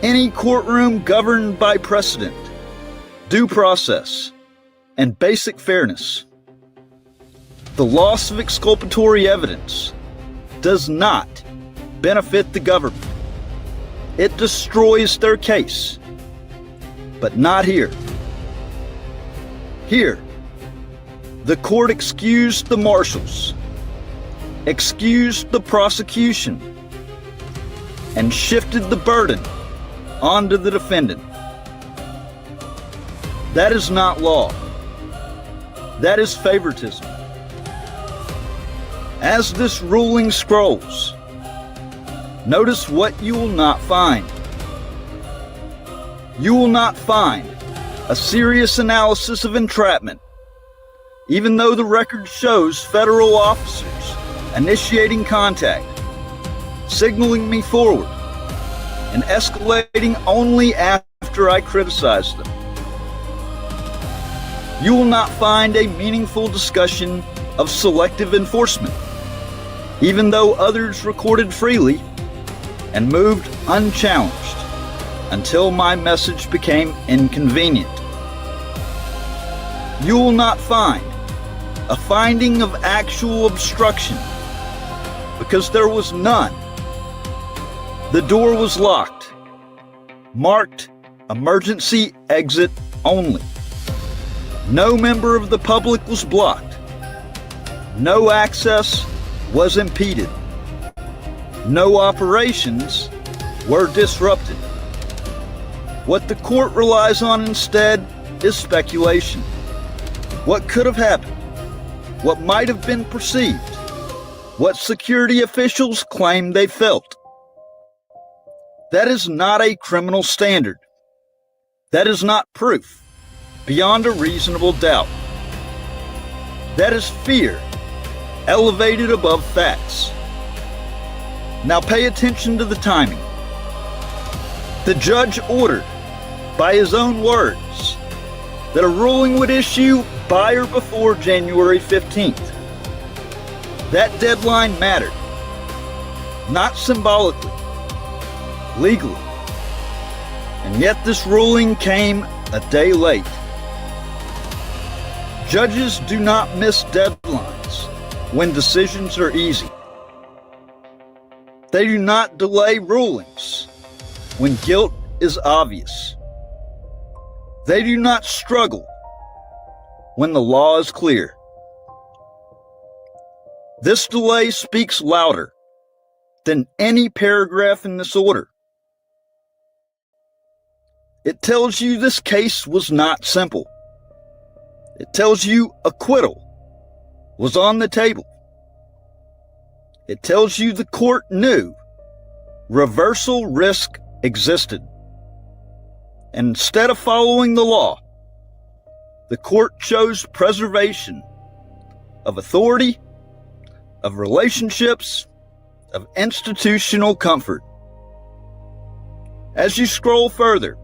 any courtroom governed by precedent, due process, and basic fairness, the loss of exculpatory evidence does not benefit the government. It destroys their case, but not here. Here, the court excused the marshals, excused the prosecution, and shifted the burden onto the defendant. That is not law. That is favoritism. As this ruling scrolls, notice what you will not find. You will not find a serious analysis of entrapment, even though the record shows federal officers initiating contact, signaling me forward, and escalating only after I criticized them. You will not find a meaningful discussion of selective enforcement, even though others recorded freely and moved unchallenged until my message became inconvenient. You will not find a finding of actual obstruction, because there was none. The door was locked, marked emergency exit only. No member of the public was blocked. No access was impeded. No operations were disrupted. What the court relies on instead is speculation. What could have happened? What might have been perceived? What security officials claim they felt? That is not a criminal standard. That is not proof beyond a reasonable doubt. That is fear elevated above facts. Now pay attention to the timing. The judge ordered, by his own words, that a ruling would issue by or before January 15th. That deadline mattered, not symbolically, legally. And yet this ruling came a day late. Judges do not miss deadlines when decisions are easy. They do not delay rulings when guilt is obvious. They do not struggle when the law is clear. This delay speaks louder than any paragraph in this order. It tells you this case was not simple. It tells you acquittal was on the table. It tells you the court knew reversal risked existed. And instead of following the law, the court chose preservation of authority, of relationships, of institutional comfort. As you scroll further,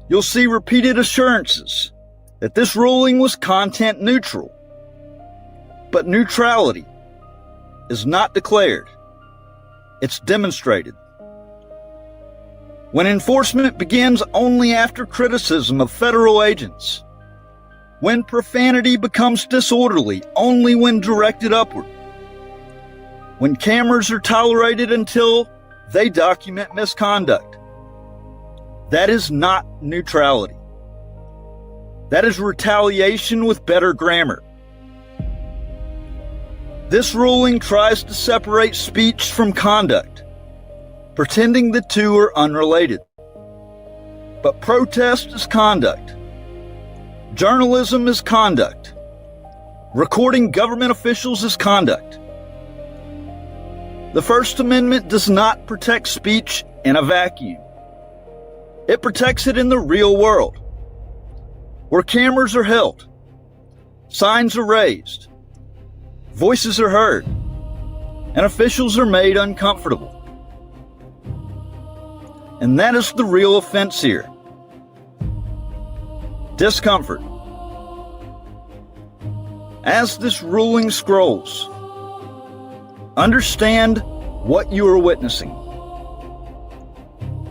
you'll see repeated assurances that this ruling was content neutral. But neutrality is not declared, it's demonstrated. When enforcement begins only after criticism of federal agents, when profanity becomes disorderly only when directed upward, when cameras are tolerated until they document misconduct, that is not neutrality. That is retaliation with better grammar. This ruling tries to separate speech from conduct, pretending the two are unrelated. But protest is conduct. Journalism is conduct. Recording government officials is conduct. The First Amendment does not protect speech in a vacuum. It protects it in the real world, where cameras are held, signs are raised, voices are heard, and officials are made uncomfortable. And that is the real offense here. Discomfort. As this ruling scrolls, understand what you are witnessing.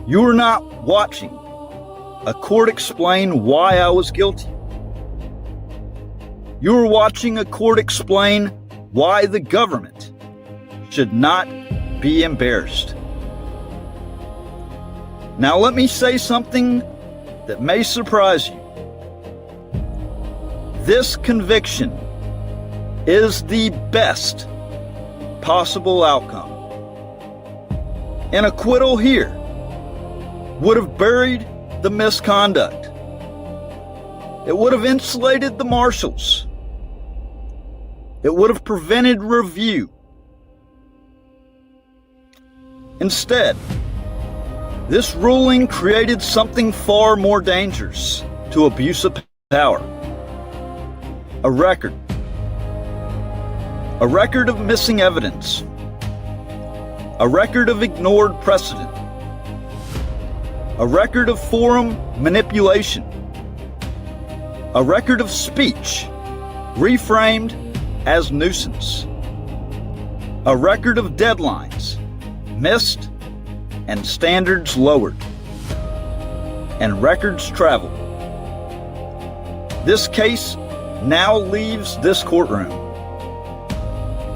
You are not watching a court explain why I was guilty. You are watching a court explain why the government should not be embarrassed. Now let me say something that may surprise you. This conviction is the best possible outcome. An acquittal here would have buried the misconduct. It would have insulated the marshals. It would have prevented review. Instead, this ruling created something far more dangerous to abuse of power. A record. A record of missing evidence. A record of ignored precedent. A record of forum manipulation. A record of speech reframed as nuisance. A record of deadlines missed and standards lowered. And records traveled. This case now leaves this courtroom.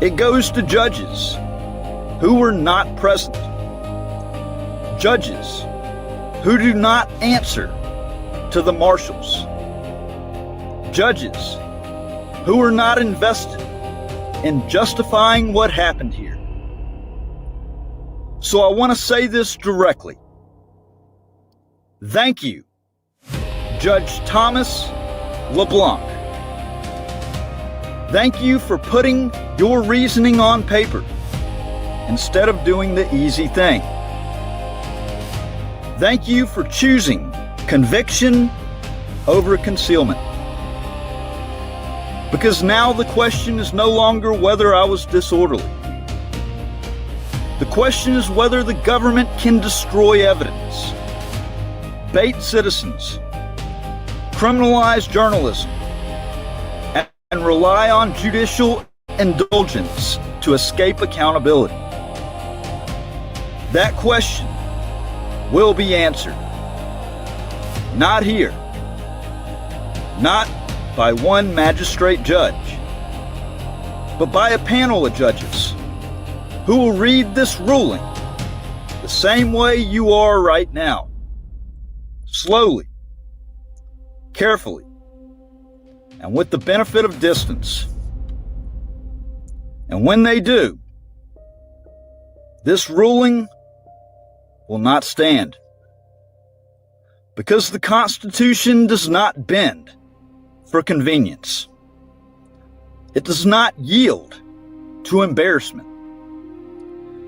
It goes to judges who were not present. Judges who do not answer to the marshals. Judges who are not invested in justifying what happened here. So I want to say this directly. Thank you, Judge Thomas LeBlanc. Thank you for putting your reasoning on paper instead of doing the easy thing. Thank you for choosing conviction over concealment. Because now the question is no longer whether I was disorderly. The question is whether the government can destroy evidence, bait citizens, criminalize journalism, and rely on judicial indulgence to escape accountability. That question will be answered. Not here. Not by one magistrate judge, but by a panel of judges who will read this ruling the same way you are right now. Slowly, carefully, and with the benefit of distance. And when they do, this ruling will not stand. Because the Constitution does not bend for convenience. It does not yield to embarrassment.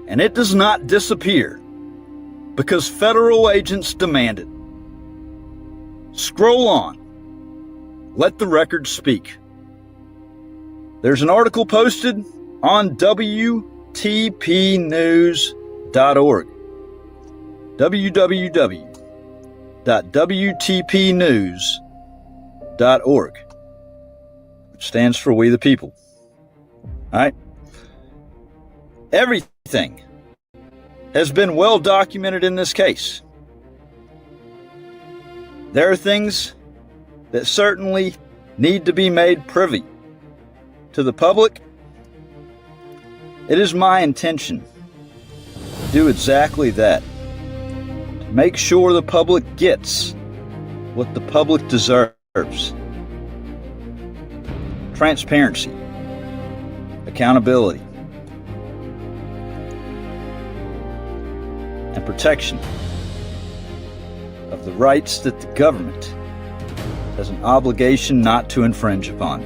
And it does not disappear because federal agents demand it. Scroll on. Let the record speak. There's an article posted on WTPnews.org. www.wtpnews.org, which stands for We the People. All right? Everything has been well documented in this case. There are things that certainly need to be made privy to the public. It is my intention to do exactly that. To make sure the public gets what the public deserves. Transparency, accountability, and protection of the rights that the government has an obligation not to infringe upon.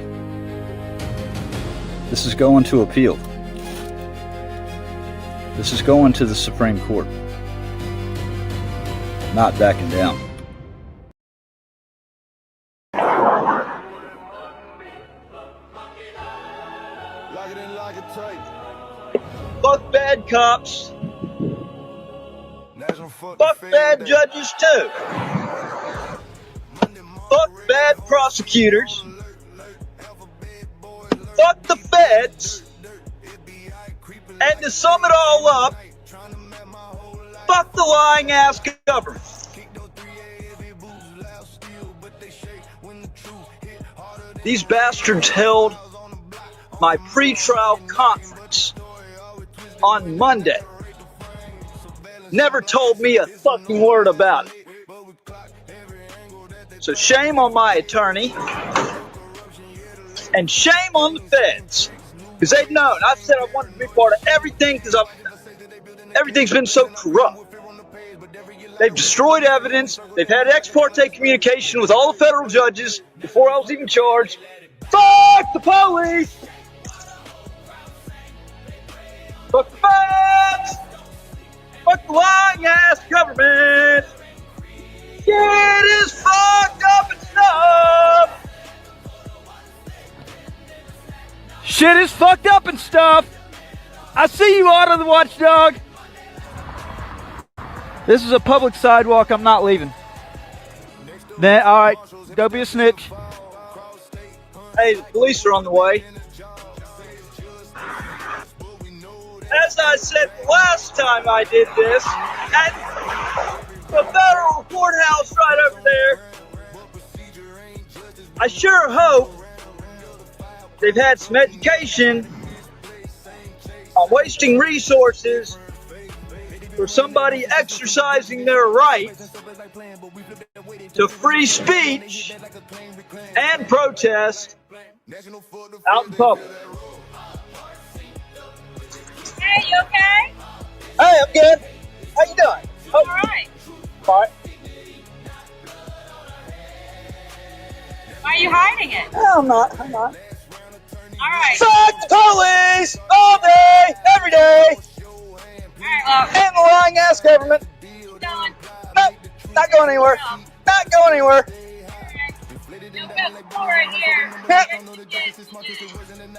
This is going to appeal. This is going to the Supreme Court. Not backing down. Fuck bad cops. Fuck bad judges too. Fuck bad prosecutors. Fuck the feds. And to sum it all up, fuck the lying ass government. These bastards held my pre-trial conference on Monday. Never told me a fucking word about it. So shame on my attorney, and shame on the feds, because they've known. I've said I wanted to be part of everything, because everything's been so corrupt. They've destroyed evidence. They've had ex parte communication with all the federal judges before I was even charged. Fuck the police! Fuck the feds! Fuck the lying ass government! Shit is fucked up and stuff! Shit is fucked up and stuff. I see you, Auto the Watchdog. This is a public sidewalk. I'm not leaving. All right, don't be a snitch. Hey, the police are on the way. As I said the last time I did this, at the federal courthouse right over there, I sure hope they've had some education on wasting resources for somebody exercising their right to free speech and protest out in public. Hey, you okay? Hey, I'm good. How you doing? All right. All right. Why are you hiding it? No, I'm not. All right. Fuck the police! All day, every day! All right, well, And the lying ass government! keep going. Nope, not going anywhere. No. Not going anywhere. You've got the floor right here.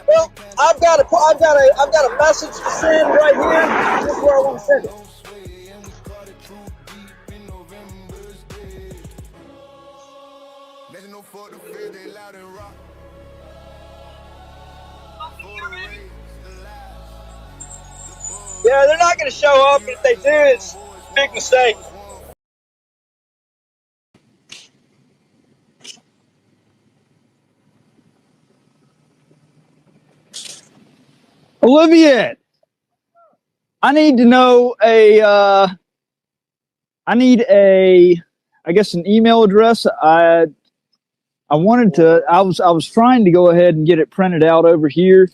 Well, I've got a message to send right here. This is where I want to send it. Yeah, they're not going to show up, and if they do, it's a big mistake. Olivia, I need to know I guess an email address. I was trying to go ahead and get it printed out over here.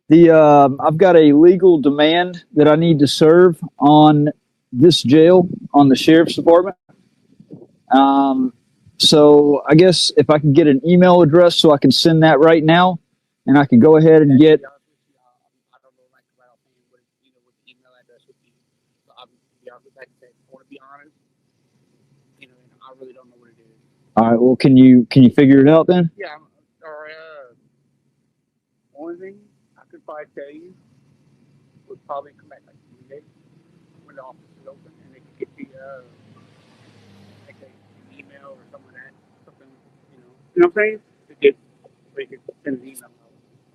I've got a legal demand that I need to serve on this jail, on the sheriff's department. So I guess if I can get an email address so I can send that right now, and I can go ahead and get. All right. Well, can you figure it out then? Yeah. Only thing I could probably tell you would probably come back like 3 days when the office is open, and they could get the like an email or something like that, something you know what I'm saying? To get they could send an email out.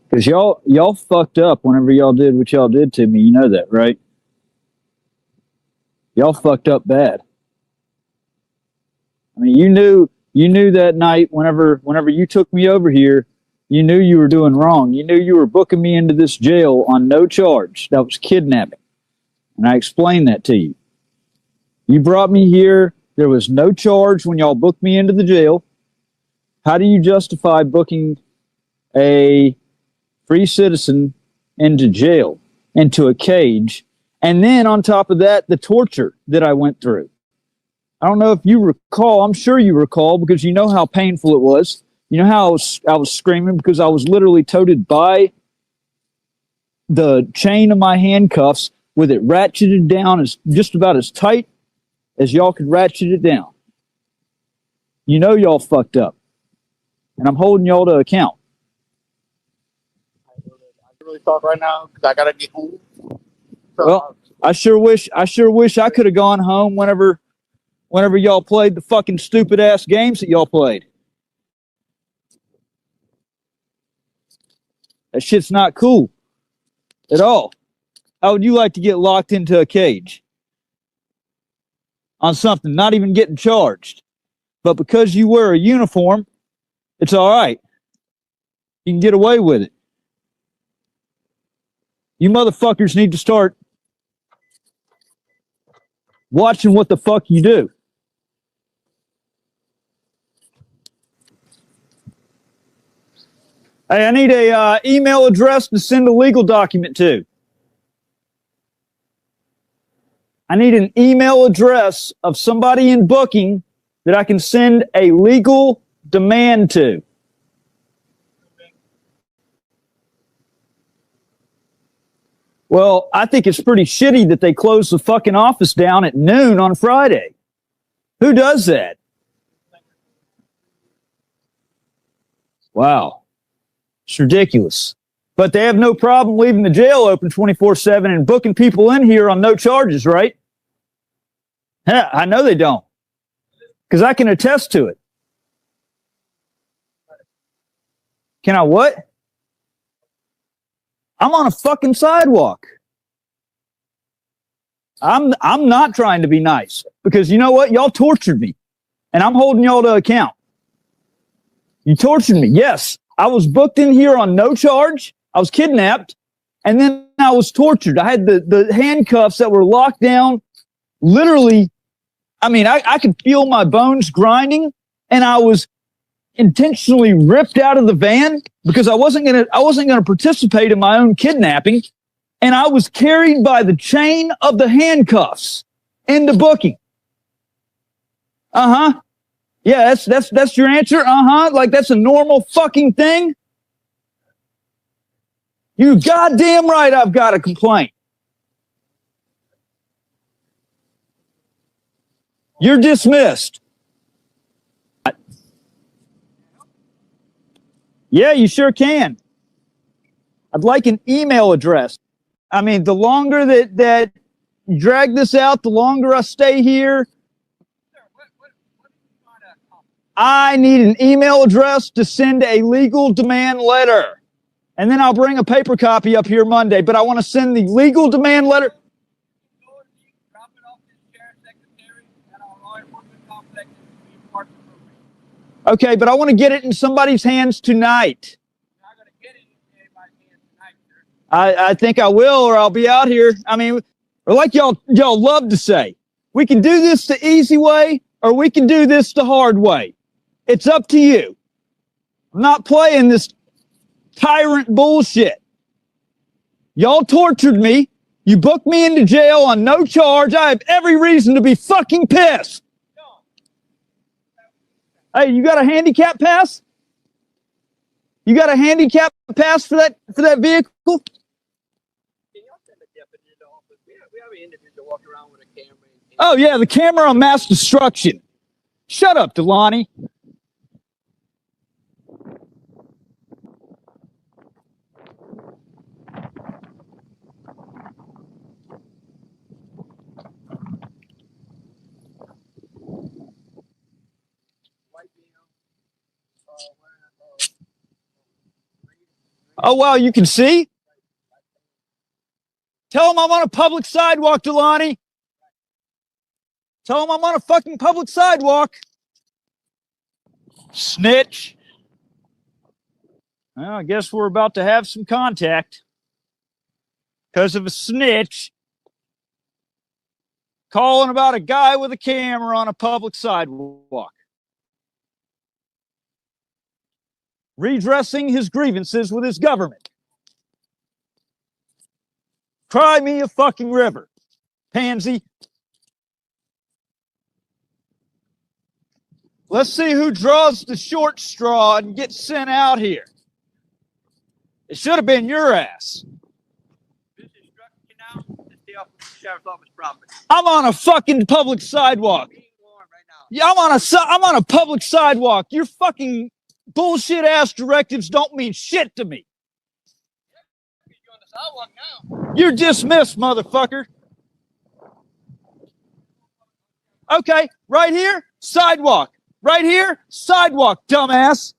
Because y'all fucked up whenever y'all did what y'all did to me. You know that, right? Y'all fucked up bad. I mean, you knew that night whenever you took me over here, you knew you were doing wrong. You knew you were booking me into this jail on no charge. That was kidnapping. And I explained that to you. You brought me here. There was no charge when y'all booked me into the jail. How do you justify booking a free citizen into jail, into a cage, and then on top of that, the torture that I went through? I don't know if you recall. I'm sure you recall because you know how painful it was. You know how I was screaming because I was literally toted by the chain of my handcuffs with it ratcheted down as just about as tight as y'all could ratchet it down. You know y'all fucked up. And I'm holding y'all to account. I can really talk right now because I gotta get home. So, well, I sure wish I could have gone home whenever y'all played the fucking stupid ass games that y'all played. That shit's not cool at all. How would you like to get locked into a cage on something, not even getting charged? But because you wear a uniform, it's all right. You can get away with it. You motherfuckers need to start watching what the fuck you do. Hey, I need a email address to send a legal document to. I need an email address of somebody in booking that I can send a legal demand to. Well, I think it's pretty shitty that they closed the fucking office down at noon on Friday. Who does that? Wow. It's ridiculous. But they have no problem leaving the jail open 24/7 and booking people in here on no charges, right? Heh, I know they don't. Because I can attest to it. Can I what? I'm on a fucking sidewalk. I'm not trying to be nice. Because you know what? Y'all tortured me. And I'm holding y'all to account. You tortured me. Yes. I was booked in here on no charge. I was kidnapped. And then I was tortured. I had the handcuffs that were locked down. Literally, I mean, I could feel my bones grinding. And I was intentionally ripped out of the van because I wasn't gonna participate in my own kidnapping. And I was carried by the chain of the handcuffs into booking. Uh-huh. Yeah, that's your answer? Uh-huh. Like that's a normal fucking thing? You goddamn right I've got a complaint. You're dismissed. Yeah, you sure can. I'd like an email address. I mean, the longer that you drag this out, the longer I stay here. I need an email address to send a legal demand letter. And then I'll bring a paper copy up here Monday, but I want to send the legal demand letter. Okay, but I want to get it in somebody's hands tonight. I think I will, or I'll be out here. I mean, or like y'all love to say, we can do this the easy way, or we can do this the hard way. It's up to you. I'm not playing this tyrant bullshit. Y'all tortured me. You booked me into jail on no charge. I have every reason to be fucking pissed. Hey, you got a handicap pass? You got a handicap pass for that vehicle? Oh yeah, the camera on mass destruction. Shut up, Delani. Oh, wow, you can see? Tell him I'm on a public sidewalk, Delani. Tell him I'm on a fucking public sidewalk. Snitch. Well, I guess we're about to have some contact. Because of a snitch calling about a guy with a camera on a public sidewalk. Redressing his grievances with his government. Cry me a fucking river, pansy. Let's see who draws the short straw and gets sent out here. It should have been your ass. I'm on a fucking public sidewalk. Yeah, I'm on a public sidewalk. Your fucking bullshit ass directives don't mean shit to me. You're dismissed, motherfucker. Okay, right here, sidewalk. Right here, sidewalk, dumbass.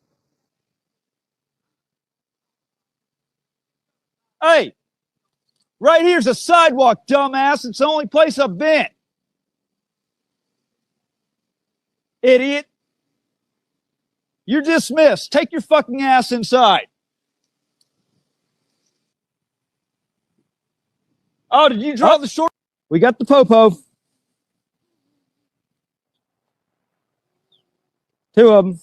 Hey, right here's a sidewalk, dumbass. It's the only place I've been. Idiot. You're dismissed. Take your fucking ass inside. Oh, did you draw the short? We got the popo. 2 of them.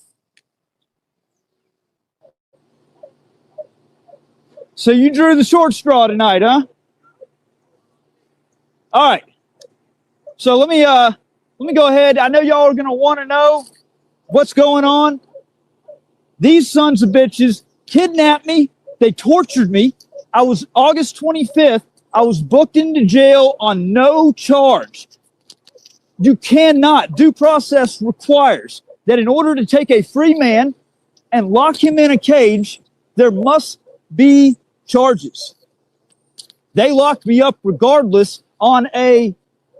So you drew the short straw tonight, huh? All right. So let me go ahead. I know y'all are going to want to know what's going on. These sons of bitches kidnapped me. They tortured me. I was August 25th. I was booked into jail on no charge. You cannot. Due process requires that in order to take a free man and lock him in a cage, there must be charges. They locked me up regardless on a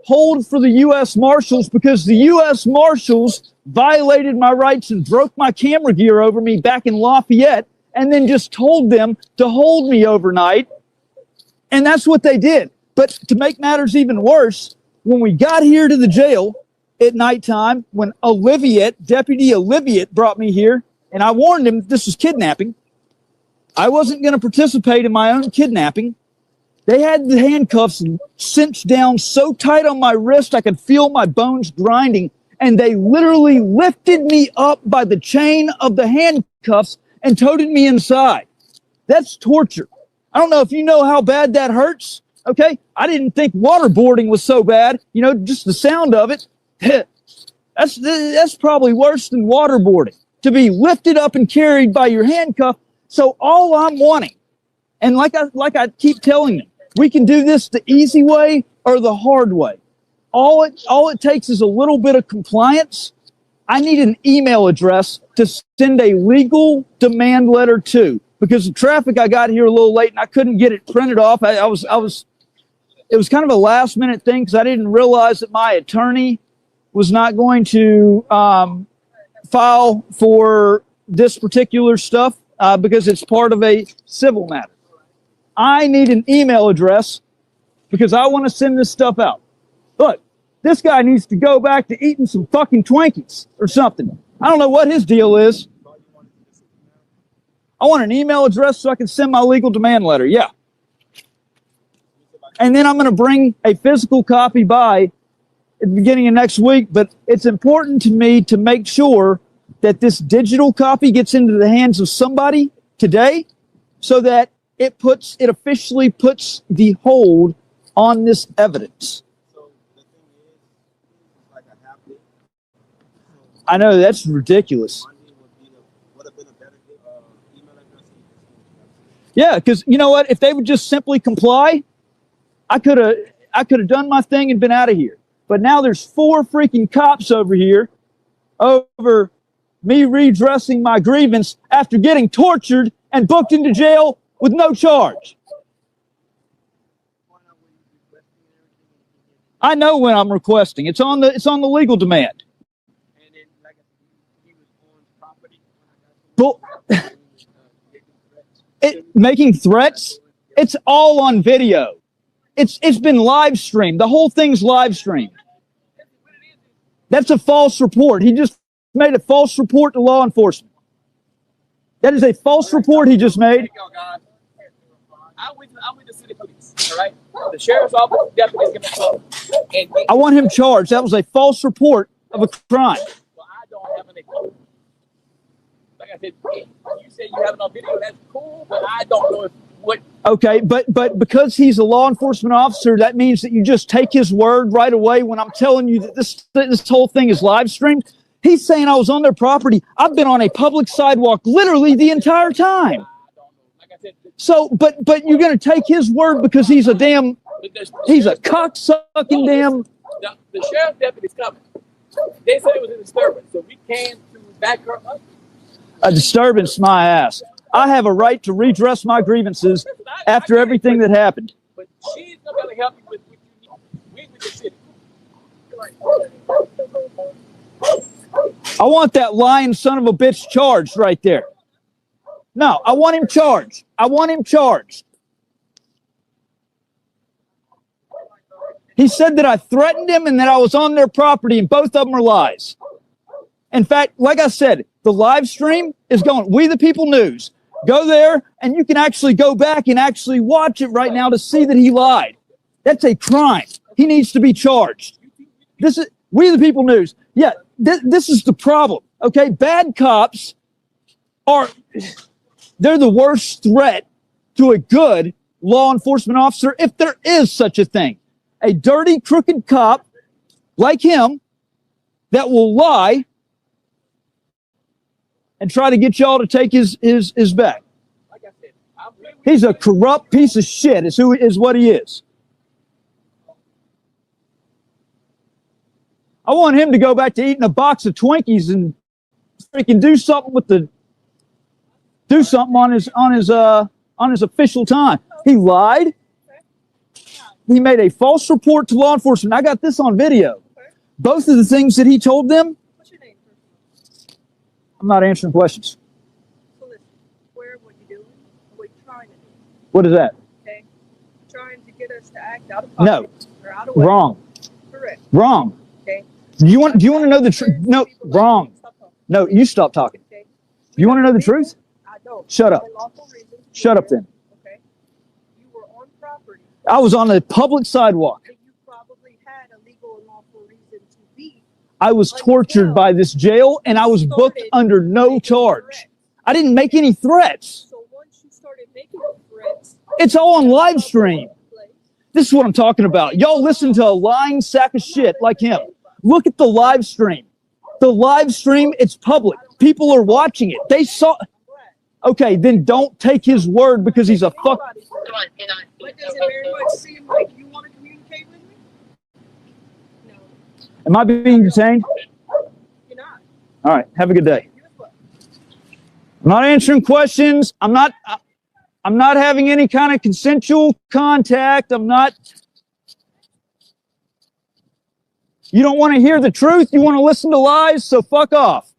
hold for the U.S. Marshals because the U.S. Marshals violated my rights and broke my camera gear over me back in Lafayette and then just told them to hold me overnight. And that's what they did. But to make matters even worse, when we got here to the jail at nighttime, when Deputy Oliviet brought me here, and I warned him this was kidnapping, I wasn't going to participate in my own kidnapping. They had the handcuffs cinched down so tight on my wrist I could feel my bones grinding, and they literally lifted me up by the chain of the handcuffs and toted me inside. That's torture. I don't know if you know how bad that hurts, okay? I didn't think waterboarding was so bad. You know, just the sound of it, that's probably worse than waterboarding, to be lifted up and carried by your handcuff. So all I'm wanting, and like I keep telling them, we can do this the easy way or the hard way. All it takes is a little bit of compliance. I need an email address to send a legal demand letter to, because the traffic I got here a little late and I couldn't get it printed off. It was kind of a last minute thing because I didn't realize that my attorney was not going to file for this particular stuff because it's part of a civil matter. I need an email address because I want to send this stuff out. Look, this guy needs to go back to eating some fucking Twinkies or something. I don't know what his deal is. I want an email address so I can send my legal demand letter. Yeah. And then I'm going to bring a physical copy by at the beginning of next week. But it's important to me to make sure that this digital copy gets into the hands of somebody today so that it officially puts the hold on this evidence. I know, that's ridiculous. Yeah, because you know what? If they would just simply comply, I could have done my thing and been out of here. But now there's 4 freaking cops over here over me redressing my grievance after getting tortured and booked into jail with no charge. I know when I'm requesting. It's on the legal demand. Bull. Making threats. It's all on video. It's been live streamed. The whole thing's live streamed. That's a false report. He just made a false report to law enforcement. That is a false report he just made. I'm with the city police, all right? The sheriff's office deputy is going to come. I want him charged. That was a false report of a crime. Well, I don't have any. Like I said, you said you have it on video. That's cool, but I don't know if what. Okay, but because he's a law enforcement officer, that means that you just take his word right away when I'm telling you that this whole thing is live streamed. He's saying I was on their property. I've been on a public sidewalk literally the entire time. So, but you're going to take his word because he's a he's a cocksucking damn. The sheriff's deputy's coming. They said it was a disturbance, so we came to back her up. A disturbance, my ass. I have a right to redress my grievances after everything that happened. But she's not going to help you with what you need. We with the city. I want that lying son of a bitch charged right there. No, I want him charged. I want him charged. He said that I threatened him and that I was on their property, and both of them are lies. In fact, like I said, the live stream is going, We the People News. Go there, and you can actually go back and actually watch it right now to see that he lied. That's a crime. He needs to be charged. This is We the People News. Yeah, this is the problem. Okay, bad cops they're the worst threat to a good law enforcement officer, if there is such a thing. A dirty, crooked cop like him that will lie and try to get y'all to take his back. He's a corrupt piece of shit is what he is. I want him to go back to eating a box of Twinkies and freaking do something on his official time. He lied. He made a false report to law enforcement. I got this on video. Both of the things that he told them. What's your name? I'm not answering questions. So listen, where, what you doing, what you trying to do. What is that? Okay? Trying to get us to act out of pocket. No. Or out of way. Wrong. Correct. Wrong. Okay? Do you want to know the truth? No. Wrong. No, you stop talking. Okay? You want to know the truth? I don't. Shut up. Shut up then. Okay? You were on property. I was on a public sidewalk. That you probably had a legal and lawful reason to be. I was tortured by this jail, and I was booked under no charge. I didn't make any threats. So once you started making threats, it's all on live stream. This is what I'm talking about. Y'all listen to a lying sack of shit like him. Look at the live stream. The live stream, it's public. People are watching it. They saw. Okay, then don't take his word because he's a fuck. but does it very much seem like you want to communicate with me? No. Am I being detained? You're not. All right, have a good day. I'm not answering questions. I'm not having any kind of consensual contact. You don't want to hear the truth. You want to listen to lies, so fuck off.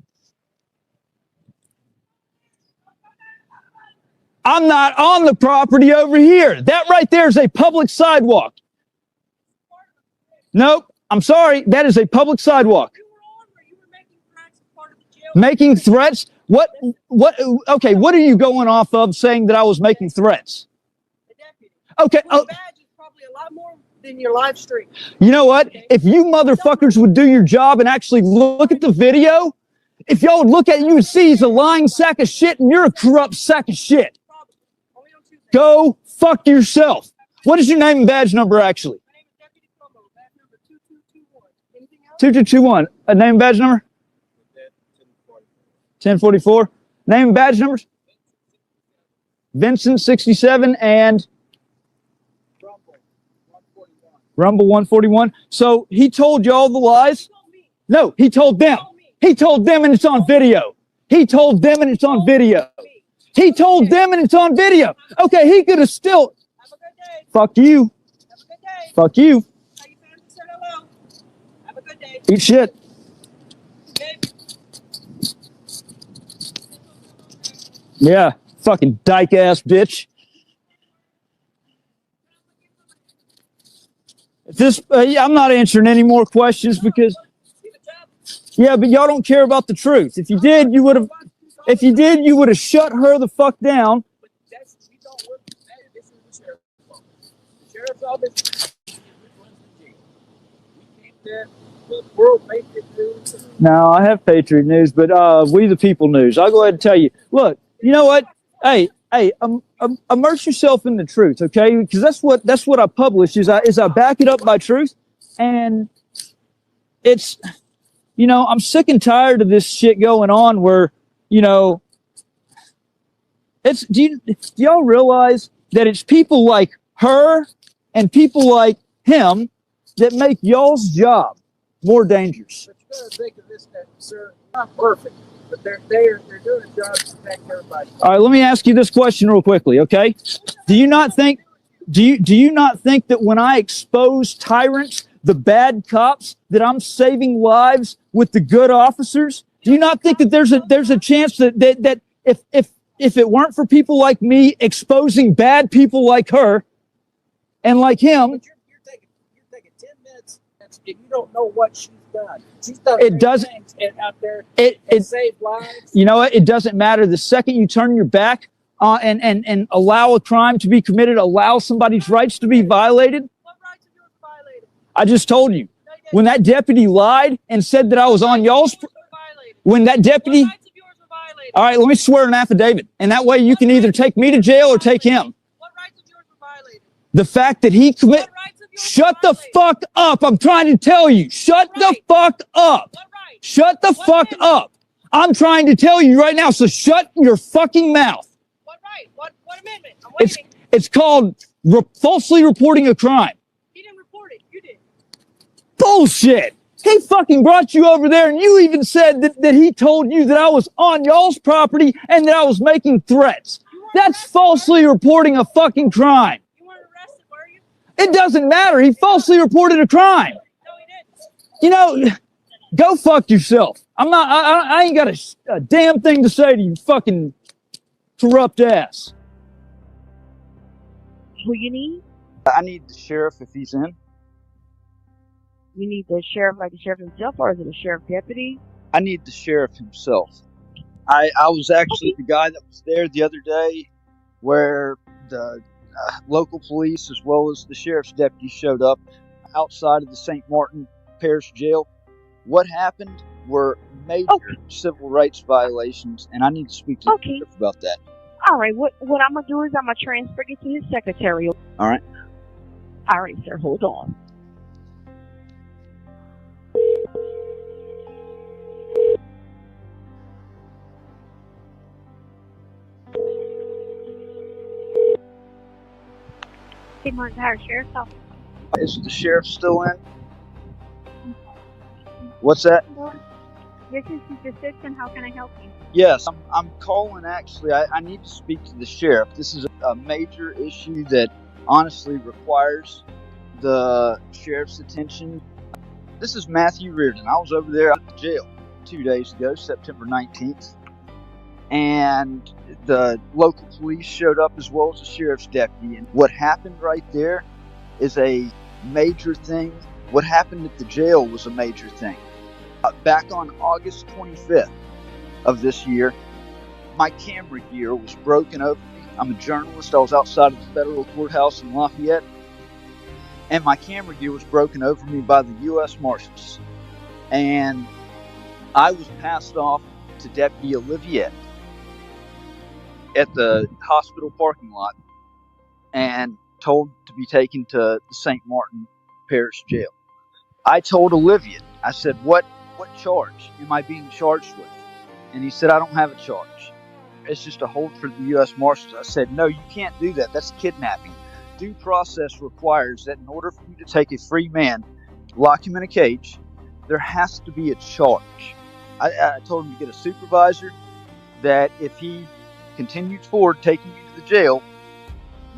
I'm not on the property over here. That right there is a public sidewalk. Nope. I'm sorry. That is a public sidewalk. Making threats? What, okay, what are you going off of saying that I was making threats? Okay. Your badge is probably a lot more than your live stream. You know what? If you motherfuckers would do your job and actually look at the video, if y'all would look at it, you would see he's a lying sack of shit and you're a corrupt sack of shit. Go fuck yourself. What is your name and badge number, actually? 2221. A name and badge number? 1044. Name and badge numbers? Vincent 67 and Rumble 141. So he told y'all the lies? No, he told them. He told them and it's on video. He told them and it's on video. He told them and it's on video. Okay, he could have still. Have a good day. Fuck you. Have a good day. Fuck you. How you family said hello. Have a good day. Eat shit. Yeah. fucking dyke ass bitch. I'm not answering any more questions because, yeah, but y'all don't care about the truth. If you did, you would have. If you did, you would have shut her the fuck down. But we don't work. This is the sheriff's office. The sheriff's office runs the jail. We came there. World Patriot News. No, I have Patriot News, but We the People News. I'll go ahead and tell you. Look, you know what? Hey, immerse yourself in the truth, okay? Because that's what I publish is I back it up by truth, and it's, you know, I'm sick and tired of this shit going on where, you know, do y'all realize that it's people like her and people like him that make y'all's job more dangerous? But you gotta think of this, sir. Not perfect, but they're doing a job to protect everybody. All right, let me ask you this question real quickly, okay? Do you not think that when I expose tyrants, the bad cops, that I'm saving lives with the good officers? Do you not think that there's a chance that if it weren't for people like me exposing bad people like her and like him, But you're taking 10 minutes, and you don't know what she's done. She's done it doesn't things out there it saved lives. You know what? It doesn't matter. The second you turn your back and allow a crime to be committed, allow somebody's rights to be violated. What rights of yours were violated? I just told you. When that deputy lied and said that I was on y'all's, when that deputy, What rights of yours were violated? all right, let me swear an affidavit, and that way you can either take me to jail or take him. What rights of yours were violated? The fact that he commit, What rights of yours shut were the violated? fuck up. I'm trying to tell you. Shut the fuck up. What right? Shut the fuck up. I'm trying to tell you right now, so shut your fucking mouth. What right? What amendment? I'm It's waiting. it's called falsely reporting a crime. He didn't report it. You did. Bullshit. He fucking brought you over there, and you even said that he told you that I was on y'all's property and that I was making threats. That's falsely reporting a fucking crime. You weren't arrested, were you? It doesn't matter. He falsely reported a crime. No, he didn't. You know, go fuck yourself. I ain't got a damn thing to say to you, fucking corrupt ass. Who you need? I need the sheriff if he's in. You need the sheriff, like the sheriff himself, or is it a sheriff deputy? I need the sheriff himself. I was actually the guy that was there the other day where the local police as well as the sheriff's deputy showed up outside of the St. Martin Parish Jail. What happened were major civil rights violations, and I need to speak to the sheriff about that. All right, what I'm going to do is I'm going to transfer you to his secretary. All right. All right, sir, hold on. St. Martin Parish Sheriff's Office. Is the sheriff still in? What's that? This is his assistant. How can I help you? Yes, I'm calling actually. I need to speak to the sheriff. This is a major issue that honestly requires the sheriff's attention. This is Matthew Reardon. I was over there at the jail 2 days ago, September 19th. And the local police showed up as well as the sheriff's deputy. And what happened right there is a major thing. What happened at the jail was a major thing. Back on August 25th of this year, my camera gear was broken over me. I'm a journalist. I was outside of the federal courthouse in Lafayette, and my camera gear was broken over me by the U.S. Marshals. And I was passed off to Deputy Olivier at the hospital parking lot and told to be taken to the St. Martin Parish Jail. I told Olivier, I said, what charge am I being charged with? And he said, I don't have a charge. It's just a hold for the U.S. Marshals. I said, no, you can't do that. That's kidnapping. Due process requires that in order for you to take a free man, lock him in a cage, there has to be a charge. I told him to get a supervisor, that if he continued forward taking you to the jail,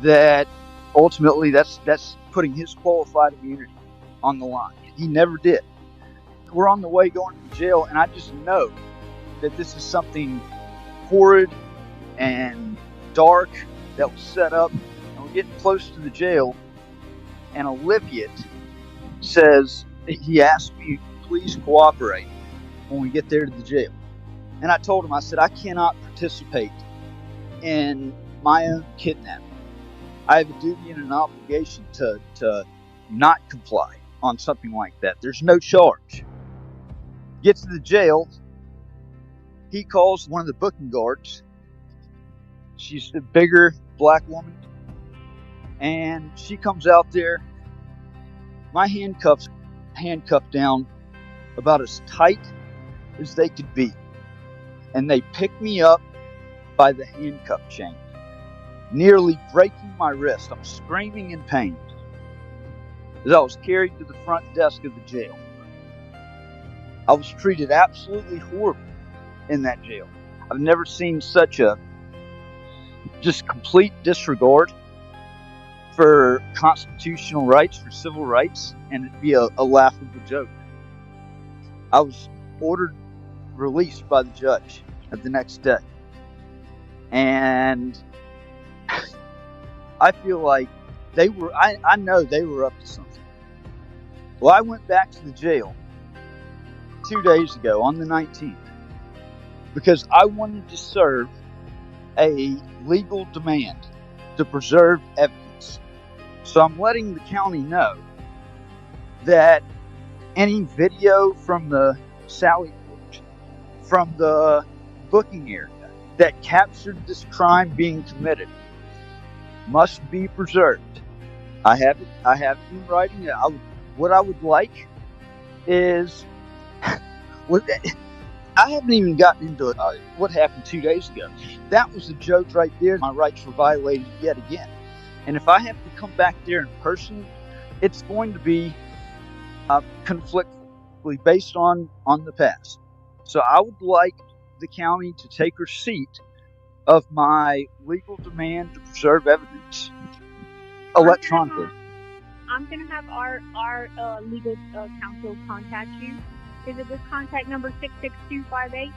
that ultimately that's putting his qualified immunity on the line. He never did. We're on the way going to the jail, and I just know that this is something horrid and dark that was set up, and we're getting close to the jail, and a Lippiot says, he asked me, please cooperate when we get there to the jail. And I told him, I said, I cannot participate in my own kidnapping. I have a duty and an obligation to not comply on something like that. There's no charge. Get to the jail. He calls one of the booking guards. She's a bigger black woman. And she comes out there. My handcuffed down about as tight as they could be. And they pick me up by the handcuff chain, nearly breaking my wrist. I'm screaming in pain as I was carried to the front desk of the jail. I was treated absolutely horrible in that jail. I've never seen such a just complete disregard for constitutional rights, for civil rights, and it'd be a laughable joke. I was ordered released by the judge the next day. And I feel like I know they were up to something. Well, I went back to the jail 2 days ago on the 19th because I wanted to serve a legal demand to preserve evidence. So I'm letting the county know that any video from the Sally Port, from the booking area that captured this crime being committed must be preserved. I have it in writing. What I would like is I haven't even gotten into what happened 2 days ago. That was a joke right there. My rights were violated yet again. And if I have to come back there in person, it's going to be conflictually based on the past. So I would like the county to take receipt of my legal demand to preserve evidence electronically. I'm gonna have our legal counsel contact you. Is it this contact number 66258?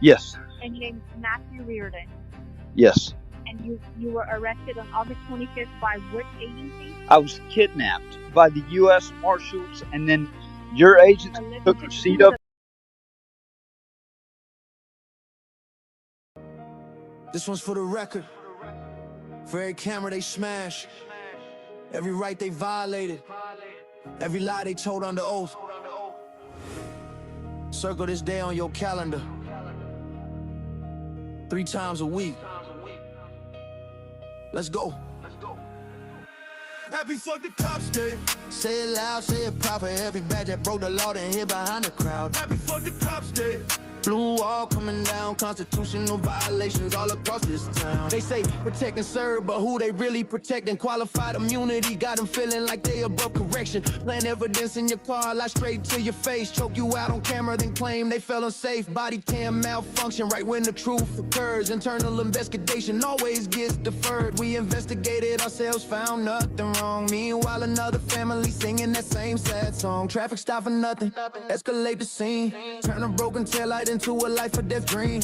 Yes. And your name is Matthew Reardon. Yes. And you were arrested on August 25th by what agency? I was kidnapped by the U.S. Marshals, and then your agents took receipt of. This one's for the record. For every camera they smash, every right they violated, every lie they told under oath. Circle this day on your calendar 3 times a week. Let's go. Happy fuck the cops day. Say it loud, say it proper. Every badge that broke the law then hid behind the crowd. Happy fuck the cops day. Blue wall coming down, constitutional violations all across this town. They say protect and serve, but who they really protecting? Qualified immunity got them feeling like they above correction. Plant evidence in your car, lie straight to your face. Choke you out on camera, then claim they felt unsafe. Body cam malfunction right when the truth occurs. Internal investigation always gets deferred. We investigated ourselves, found nothing wrong. Meanwhile, another family singing that same sad song. Traffic stop for nothing, escalate the scene. Turn a broken taillight into a life or death dream.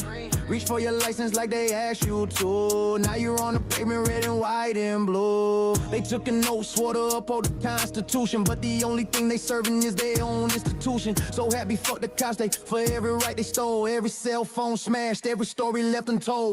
Reach for your license like they asked you to. Now you're on the pavement, red and white and blue. They took an oath, swore to uphold the Constitution, but the only thing they serving is their own institution. So happy fuck the cops, they for every right they stole, every cell phone smashed, every story left untold.